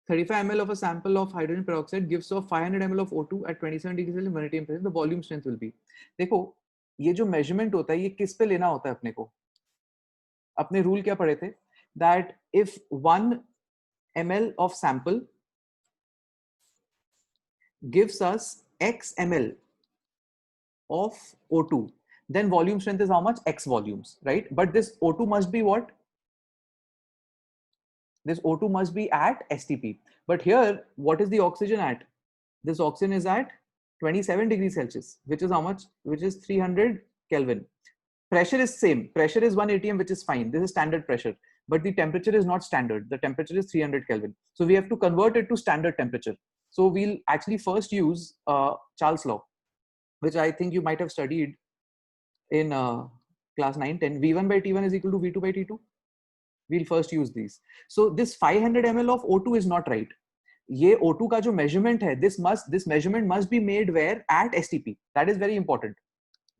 35 ml of a sample of hydrogen peroxide gives off 500 ml of O2 at 27 degrees Celsius vanity temperature. The volume strength will be. देखो ये जो measurement होता है ये किस पे लेना होता है अपने को? अपने rule क्या पढ़े थे? That if 1 ml of sample gives us x ml of O2, then volume strength is how much? X volumes, right? But this O2 must be what? This O2 must be at STP. But here, what is the oxygen at? This oxygen is at 27 degrees Celsius, which is how much? Which is 300 Kelvin. Pressure is same. Pressure is 1 atm, which is fine. This is standard pressure. But the temperature is not standard. The temperature is 300 Kelvin. So we have to convert it to standard temperature. So we'll actually first use Charles' law, which I think you might have studied in class 9-10. V1 by T1 is equal to V2 by T2. We'll first use these. So this 500 ml of O2 is not right. ये O2 का जो measurement है, this measurement must be made where? At STP. That is very important.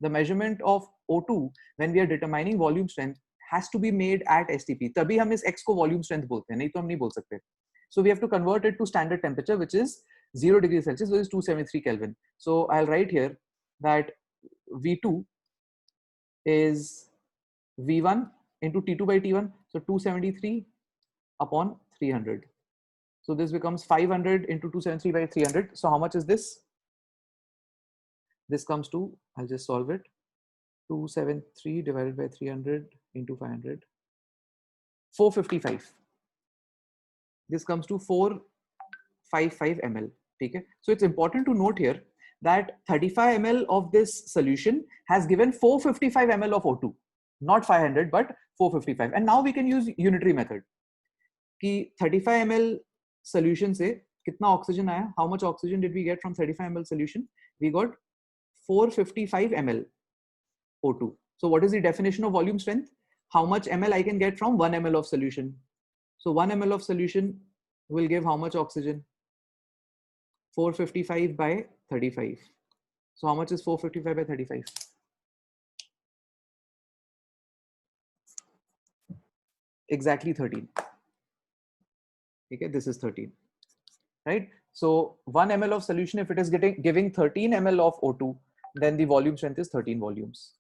The measurement of O2 when we are determining volume strength has to be made at STP. तभी हम इस X को volume strength बोलते हैं, नहीं तो हम नहीं बोल सकते. So we have to convert it to standard temperature, which is 0 degrees Celsius, which is 273 Kelvin. So I'll write here that V2 is V1 into T2 by T1. So 273 upon 300. So this becomes 500 into 273 by 300. So how much is this? This comes to, I'll just solve it. 273 divided by 300 into 500. 455. This comes to 455 ml. Okay? So it's important to note here that 35 ml of this solution has given 455 ml of O2. not 500 but 455. And now we can use unitary method कि 35 ml solution से कितना oxygen आया, how much oxygen did we get from 35 ml solution? We got 455 ml O2. So what is the definition of volume strength? How much ml I can get from 1 ml of solution. So 1 ml of solution will give how much oxygen? 455 by 35. So how much is 455 by 35? Exactly 13. Okay, this is 13, right? So 1 ml of solution, if it is giving 13 ml of O2, then the volume strength is 13 volumes.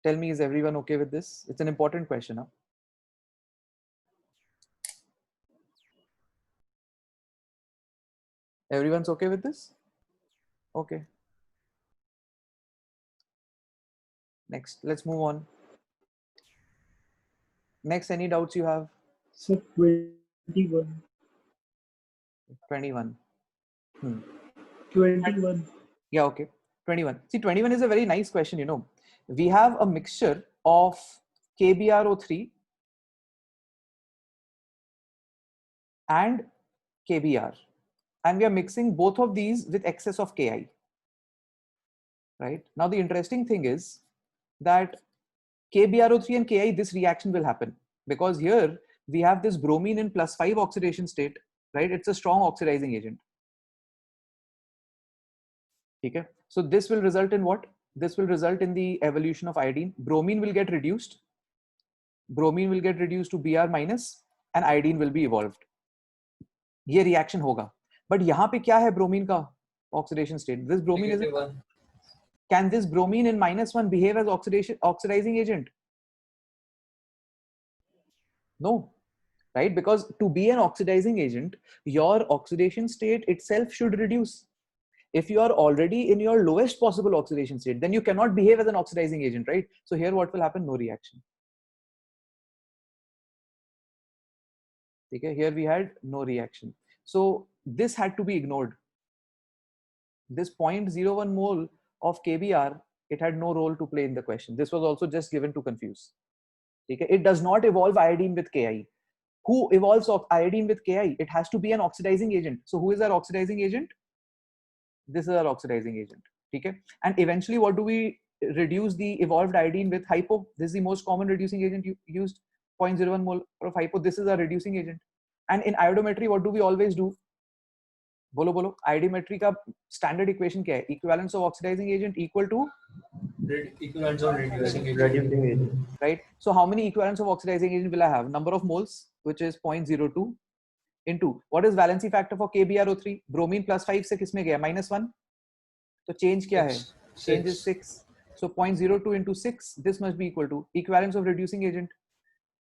Tell me, is everyone okay with this? It's an important question. Huh? Everyone's okay with this? Okay. Next, let's move on. Next, any doubts you have? So 21. 21. 21. Yeah, okay. 21. See, 21 is a very nice question, you know. We have a mixture of KBrO3 and KBr. And we are mixing both of these with excess of Ki. Right? Now, the interesting thing is that KBrO3 and Ki, this reaction will happen. Because here we have this bromine in +5 oxidation state, right? It's a strong oxidizing agent. Okay. So this will result in what? This will result in the evolution of iodine. Bromine will get reduced. Bromine will get reduced to Br minus and iodine will be evolved. ये reaction होगा. But यहाँ पे क्या है bromine का oxidation state? This bromine is -1. Can this bromine in -1 behave as oxidizing agent? No, right? Because to be an oxidizing agent, your oxidation state itself should reduce. If you are already in your lowest possible oxidation state, then you cannot behave as an oxidizing agent, right? So here what will happen? No reaction. Okay, here we had no reaction. So this had to be ignored. This 0.01 mole of KBr, it had no role to play in the question. This was also just given to confuse. Okay, it does not evolve iodine with Ki. Who evolves iodine with Ki? It has to be an oxidizing agent. So who is our oxidizing agent? This is our oxidizing agent. Okay, and eventually what do we reduce the evolved iodine with? Hypo. This is the most common reducing agent used. 0.01 mole of hypo. This is our reducing agent. And in iodometry, what do we always do? बोलो बोलो, iodometry का standard equation क्या है? Equivalence of oxidizing agent equal to Equivalence of reducing agent. Reducing agent. right? So how many equivalents of oxidizing agent will I have? Number of moles, which is 0.02 into what is valency factor for KBrO3? Bromine +5 से किसमें गया? -1. तो change क्या है? Change is 6. So 0.02 into 6. This must be equal to equivalence of reducing agent.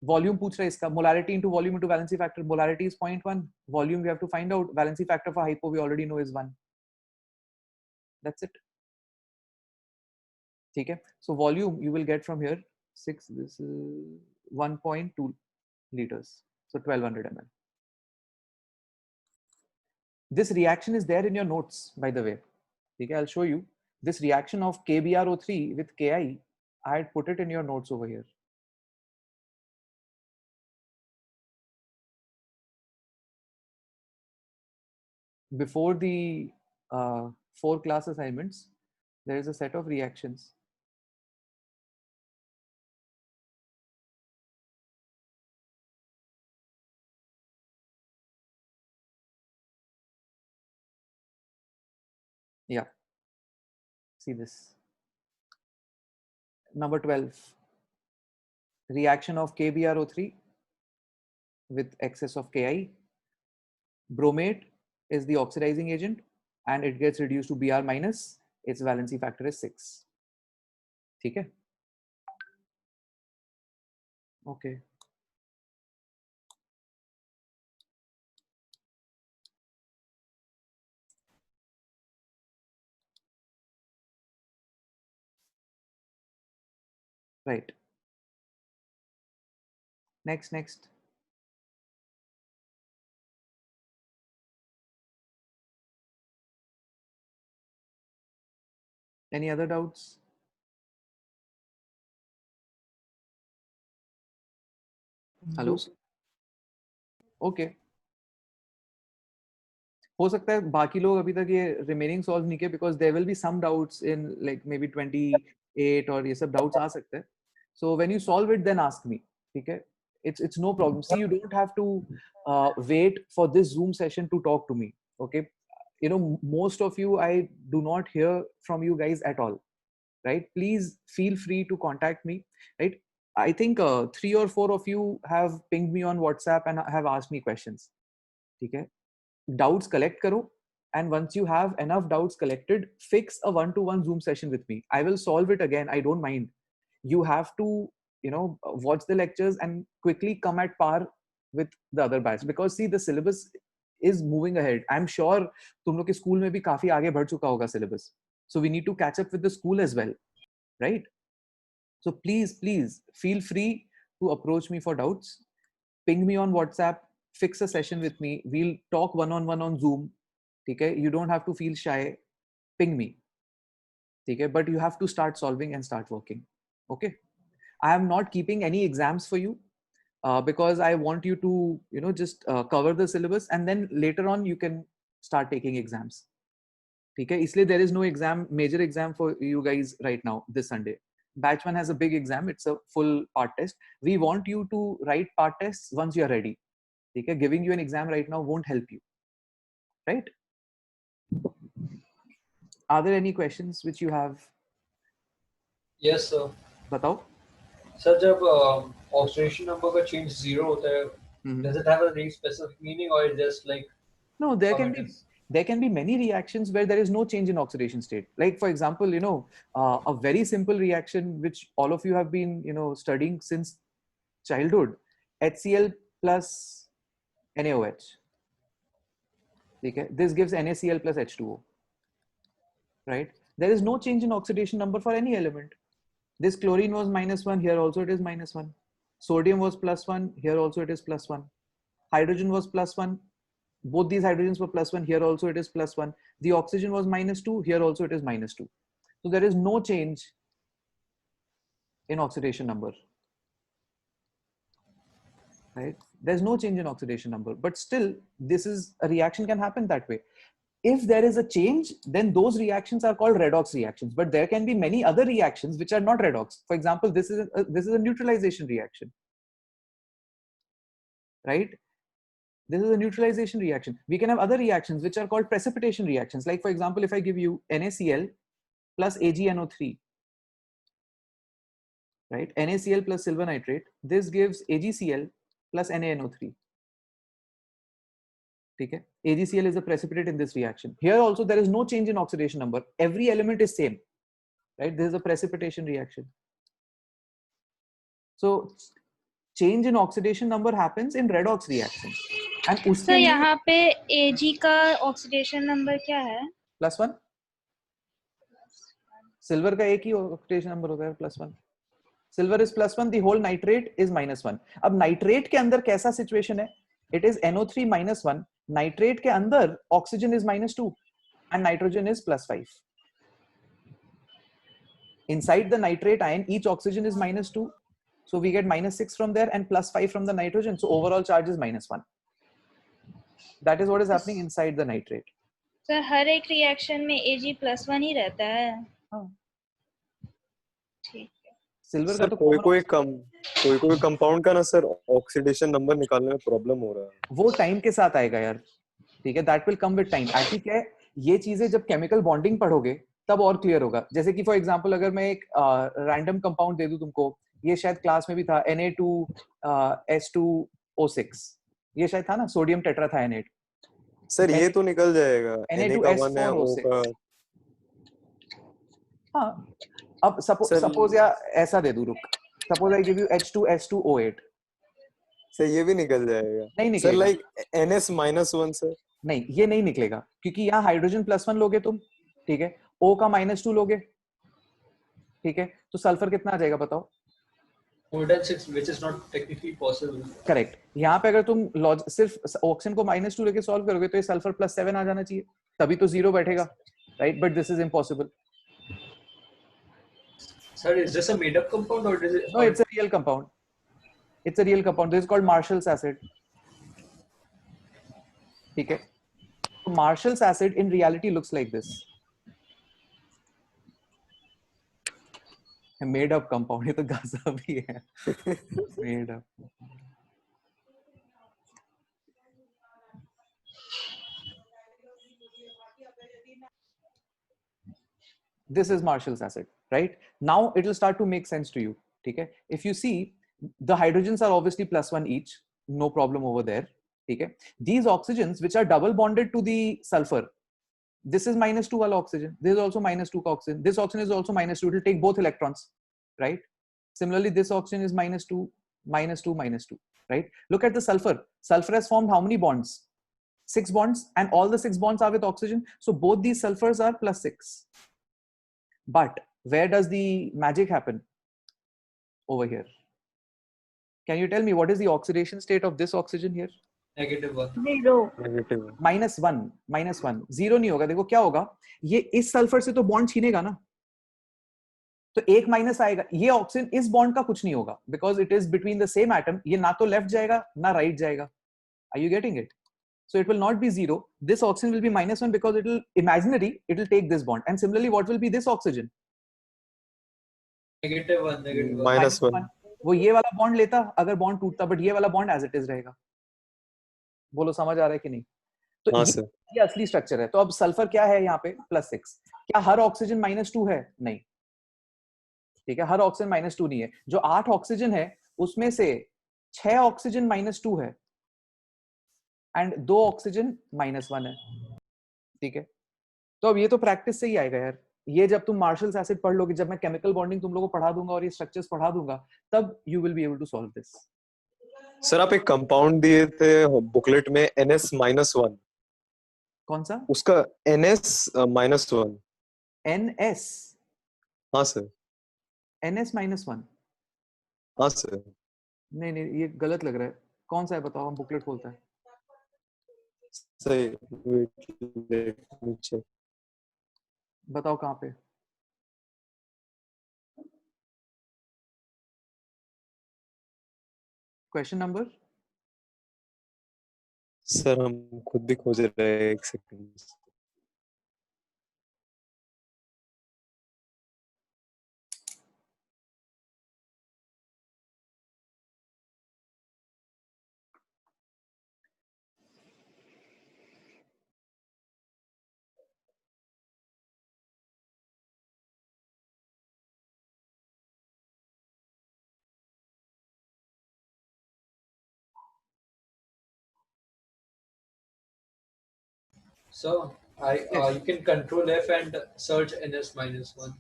Volume पूछ रहा है इसका. Molarity into volume into valency factor. Molarity is 0.1. Volume we have to find out. Valency factor for hypo we already know is 1. That's it. Okay. So volume you will get from here 6. This is 1.2 liters. So 1200 ml. This reaction is there in your notes, by the way. Okay, I'll show you this reaction of KBrO3 with Ki. I had put it in your notes over here. Before the 4 class assignments, there is a set of reactions. Yeah. See this. Number 12. Reaction of KBrO3 with excess of Ki. Bromate is the oxidizing agent and it gets reduced to Br minus. Its valency factor is 6. Okay. Okay. Right. Next. Any other doubts? Hello okay हो सकता है बाकी लोग अभी तक ये remaining solve नहीं किए because there will be some doubts in like maybe 28 और ये सब डाउट्स आ सकते हैं so when you solve it then ask me ठीक है it's no problem see you don't have to wait for this Zoom session to talk to me okay you know most of you I do not hear from you guys at all right please feel free to contact me right I think 3 or 4 of you have pinged me on WhatsApp and have asked me questions ठीक है doubts collect karo and once you have enough doubts collected fix a one-to-one Zoom session with me I will solve it again I don't mind you have to you know watch the lectures and quickly come at par with the other batch because see the syllabus is moving ahead I'm sure tum log ke school mein bhi kafi aage badh chuka hoga syllabus so we need to catch up with the school as well right so please feel free to approach me for doubts ping me on WhatsApp fix a session with me we'll talk one on one on Zoom okay you don't have to feel shy ping me okay but you have to start solving and start working okay I am not keeping any exams for you because I want you to you know just cover the syllabus and then later on you can start taking exams okay isliye there is no major exam for you guys right now this Sunday batch 1 has a big exam it's a full part test we want you to write part tests once you are ready okay giving you an exam right now won't help you right are there any questions which you have Yes, sir. batao sir जब oxidation number का change 0 होता है Mhm. does it have a very specific meaning or it's just like No, how it is? there can be many reactions where there is no change in oxidation state. Like for example, you know, a very simple reaction which all of you have been you know studying since childhood, HCl plus NaOH. Okay, this gives NaCl plus H2O. Right? There is no change in oxidation number for any element. This chlorine was -1, here also it is -1. Sodium was +1, here also it is +1. Hydrogen was +1. Both these hydrogens were +1, here also it is +1. The oxygen was -2, here also it is -2. So there is no change in oxidation number. Right? There's no change in oxidation number, but still this is a reaction can happen that way. If there is a change, then those reactions are called redox reactions. But there can be many other reactions which are not redox. For example, this is a neutralization reaction, right? This is a neutralization reaction. We can have other reactions which are called precipitation reactions. Like for example, if I give you NaCl plus AgNO3, right? NaCl plus silver nitrate. This gives AgCl plus NaNO3. Okay. AgCl is a precipitate in this reaction. Here also there is no change in oxidation number. Every element is same, right? This is a precipitation reaction. So change in oxidation number happens in redox reaction. And sir उसके लिए यहाँ पे Ag का oxidation number क्या है +1 silver का एक ही oxidation number होता है +1 silver is +1 the whole nitrate is -1 अब नाइट्रेट के अंदर कैसा सिचुएशन है इट इज NO3 -1 नाइट्रेट के अंदर oxygen is -2 and nitrogen is +5 inside the nitrate ion each oxygen is -2 so we get -6 from there and +5 from the nitrogen so overall charge is -1 that is what is happening inside the nitrate sir हर एक reaction में Ag+1 ही रहता है हाँ ठीक है silver का sir तो कोई कंपाउंड का ना सर ऑक्सीडेशन नंबर निकालने में प्रॉब्लम हो रहा है वो टाइम के साथ आएगा यार ठीक है that will come with time actually क्या है ये चीजें जब केमिकल बॉन्डिंग पढ़ोगे तब और क्लियर होगा जैसे कि फॉर एग्जांपल अगर मैं एक रैंडम कंपाउंड दे दूं तुमको ये शायद क्लास में भी था Na2S2O6 ये शायद था ना सोडियम टेट्राथायोनेट सर ये तो निकल जाएगा Na का 1 है O का हाँ अब सपोज या ऐसा दे दूं रुक suppose I give you H2S2O8 sir ये भी निकल जाएगा नहीं सर निकलेगा लाइक NS-1 सर नहीं ये नहीं निकलेगा क्योंकि यहाँ हाइड्रोजन +1 लोगे तुम ठीक है O का -2 लोगे ठीक है तो सल्फर कितना आ जाएगा बताओ more than 6 which is not technically possible. Correct यहाँ पे अगर तुम सिर्फ ऑक्सीजन को -2 लेके सॉल्व करोगे तो ये सल्फर +7 आ जाना चाहिए तभी तो 0 बैठेगा right but this is impossible Sir, is this a made up compound or is it no it's a real compound It's a real compound. This is called Marshall's acid. ठीक है? So Marshall's acid in reality looks like this. Made up compound. ये तो Gaza भी है. Made up. This is Marshall's acid, right? Now it will start to make sense to you. Okay? If you see, the hydrogens are obviously +1 each, no problem over there. Okay? These oxygens, which are double bonded to the sulfur, this is -2 wala oxygen. This is also -2 oxygen. This oxygen is also -2. It will take both electrons, right? Similarly, this oxygen is -2, -2, -2, right? Look at the sulfur. Sulfur has formed how many bonds? 6 bonds, and all the 6 bonds are with oxygen. So both these sulfurs are +6. But where does the magic happen? Over here. Can you tell me what is the oxidation state of this oxygen here? -1. 0. Negative. -1, -1. 0 नहीं होगा. देखो क्या होगा, ये इस sulphur से तो bond छीनेगा ना, तो एक माइनस आएगा. ये ऑक्सीजन इस बॉन्ड का कुछ नहीं होगा, because it is between the same atom. ये ना तो लेफ्ट जाएगा ना राइट जाएगा. Are you getting it? So it will not be 0. This oxygen will be -1 because it will imaginary. It will take this bond. And similarly, what will be this oxygen? -1, -1. -1. वो ये वाला bond लेता अगर bond टूटता, but ये वाला bond as it is रहेगा. बोलो समझ आ रहा है कि नहीं? तो हाँ ये, सर. ये असली स्ट्रक्चर है. तो अब सल्फर क्या है यहाँ पे? +6. क्या हर ऑक्सीजन -2 है? नहीं. ठीक है, हर ऑक्सीजन -2 नहीं है. जो 8 ऑक्सीजन है उसमें से 6 ऑक्सीजन -2 है एंड 2 ऑक्सीजन -1 है. ठीक है, तो अब ये तो प्रैक्टिस से ही आएगा यार. ये जब तुम मार्शल्स एसिड पढ़ लोगे, जब मैं केमिकल बॉन्डिंग तुम लोगों को पढ़ा दूंगा और ये स्ट्रक्चर्स पढ़ा दूंगा, तब you will be able to solve this. Sir आप एक कंपाउंड दिए थे बुकलेट में NS-1. कौन सा? उसका NS-1. NS? हाँ सर. NS-1? हाँ सर. नहीं नहीं, ये गलत लग रहा है. कौन सा है बताओ, हम बुकलेट खोलते हैं. सही. Wait, let me check. बताओ कहाँ पे. Question number? सर हम खुद भी खोज रहे हैं, एक second. So you can control F and search NS-1.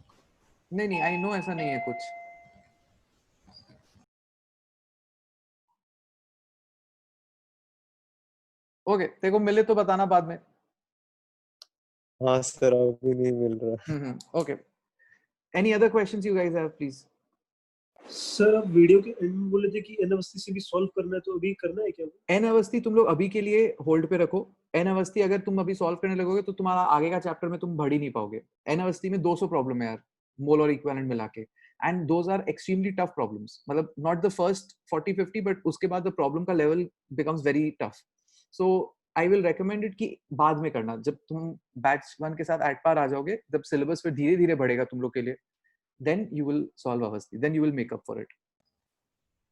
नहीं नहीं, आई नो ऐसा नहीं है कुछ. ओके, तेरे को मिले तो बताना बाद में. हाँ सर अभी नहीं मिल रहा. Okay, any other questions you guys have please? Sir आप वीडियो के एंड में बोले थे कि एन अवस्थी से भी सॉल्व करना है, तो अभी करना है क्या वो? एन अवस्थी तुम लोग अभी के लिए होल्ड पे रखो. एन अवस्थी अगर तुम अभी सॉल्व करने लगोगे तो तुम्हारा आगे का चैप्टर में तुम भर ही नहीं पाओगे. एन अवस्थी में 200 प्रॉब्लम है यार, मोल और इक्विवेलेंट मिला के, and those are extremely tough problems. मतलब नॉट द फर्स्ट 40-50, बट उसके बाद द प्रॉब्लम का level becomes very tough. So I will recommend it कि बाद में करना, जब तुम बैच 1 के साथ एट पार आ जाओगे, जब सिलेबस फिर धीरे धीरे बढ़ेगा तुम लोग के लिए, then you will solve Awasthi, then you will make up for it.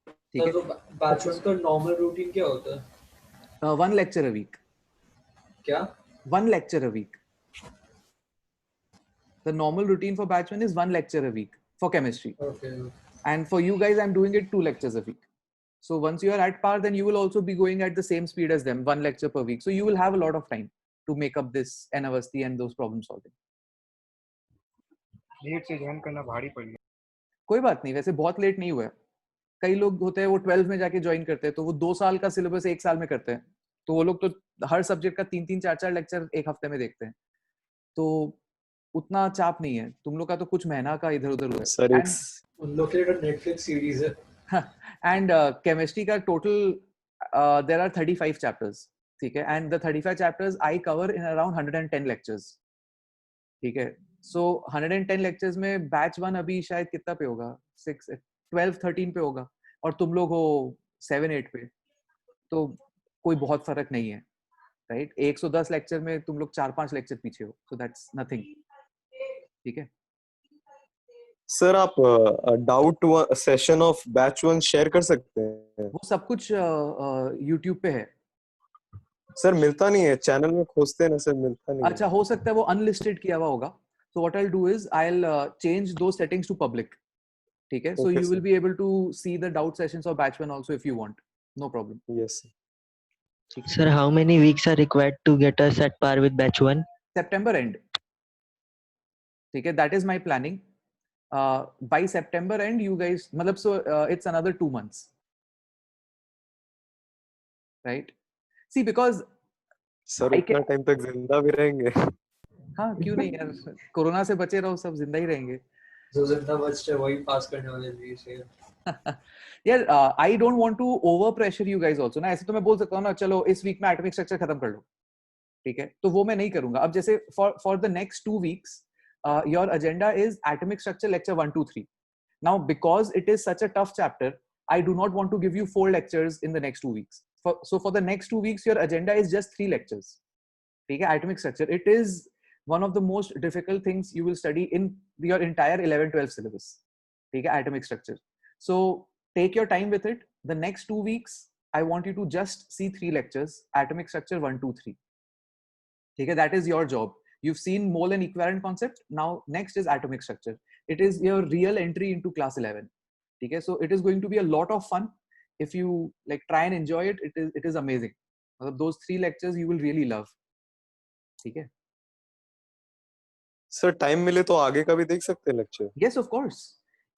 ठीक है? तो बैच 1 का नॉर्मल रूटीन क्या होता है? 1 lecture a week. क्या? 1 lecture a week. The normal routine for batch 1 is 1 lecture a week for chemistry. Okay. And for you guys, I'm doing it 2 lectures a week. So once you are at par, then you will also be going at the same speed as them, 1 lecture per week. So you will have a lot of time to make up this N-Avasti and those problem solving. Late से join करना भारी पड़ गया. कोई बात नहीं, वैसे बहुत लेट नहीं हुआ है. कई लोग होते हैं वो 12 में जाके ज्वाइन करते हैं, तो वो 2 साल का सिलेबस 1 साल में करते हैं. तो वो लोग तो हर सब्जेक्ट का 3-3, 4-4 लेक्चर एक हफ्ते में देखते हैं. तो उतना चाप नहीं है. तुम लोग का तो कुछ महीना का इधर उधर हुआ है. सर उन लोग के लिए नेटफ्लिक्स सीरीज है. एंड केमिस्ट्री का टोटल देयर आर 35 चैप्टर्स. ठीक है, and the 35 chapters I cover in around 110 lectures. ठीक है, सो 110 लेक्चर्स में बैच 1 अभी शायद कितना पे होगा, 12-13 पे होगा, और तुम लोग हो 7-8 पे, तो कोई बहुत फर्क नहीं है, राइट? 110 लेक्चर में तुम लोग 4-5 लेक्चर पीछे हो, so that's nothing. ठीक है? सर आप doubt session of batch 1 share कर सकते हैं? वो सब कुछ YouTube पे है. सर मिलता नहीं है, चैनल में खोजते हैं ना सर, मिलता नहीं अच्छा, हो सकता है वो अनलिस्टेड किया हुआ होगा. So what I'll do is I'll change those settings to public. ठीक है? So Okay, you will sir. be able to see the doubt sessions of batch 1 also if you want. No problem. है. Yes. ठीक है? Sir, how many weeks are required to get us at par with batch 1? September end. ठीक है? That is my planning. By September end, you guys, मतलब so it's another 2 months. Right? See, because sir I उतना can, time तक जिंदा भी रहेंगे? हाँ क्यों नहीं यार, कोरोना से बचे रहो, सब जिंदा ही रहेंगे. जो जितना बचते हैं वही पास करने वाले हैं से. यार I don't want to over pressure you guys also ना. ऐसे तो मैं बोल सकता हूँ ना, चलो इस वीक में एटॉमिक स्ट्रक्चर खत्म कर लो, ठीक है? तो वो मैं नहीं करूंगा. अब जैसे for the next 2 weeks your agenda is atomic structure lecture 1 2 3. Now because it is such a tough chapter, I do not want to give you 4 lectures in the next 2 weeks. So for the next 2 weeks, your agenda is just 3 lectures. Okay, atomic structure. It is one of the most difficult things you will study in your entire 11-12 syllabus. Okay, atomic structure. So take your time with it. The next 2 weeks, I want you to just see 3 lectures, atomic structure 1, 2, 3. Okay, that is your job. You've seen mole and equivalent concept. Now next is atomic structure. It is your real entry into class 11. Okay, so it is going to be a lot of fun if you like try and enjoy it. It is amazing. Those 3 lectures you will really love. ठीक है? Sir time मिले तो आगे का भी देख सकते हैं lecture? Yes, of course.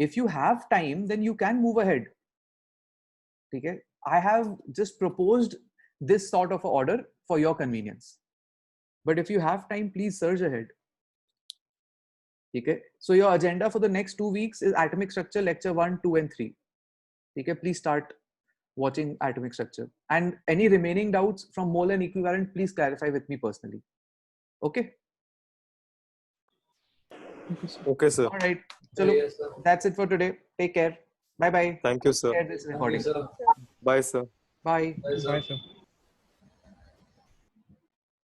If you have time, then you can move ahead. ठीक है? I have just proposed this sort of order for your convenience. But if you have time, please surge ahead. ठीक है? So your agenda for the next 2 weeks is atomic structure lecture 1, 2 and 3. ठीक है? Please start watching atomic structure. And any remaining doubts from mole and equivalent, please clarify with me personally. Okay? Okay, sir. All right. Chalo, Yes, sir. that's it for today. Take care. Bye bye. Thank you, sir. Share this recording. Thank you, sir. Bye, sir. Bye. Bye, sir. Bye, sir.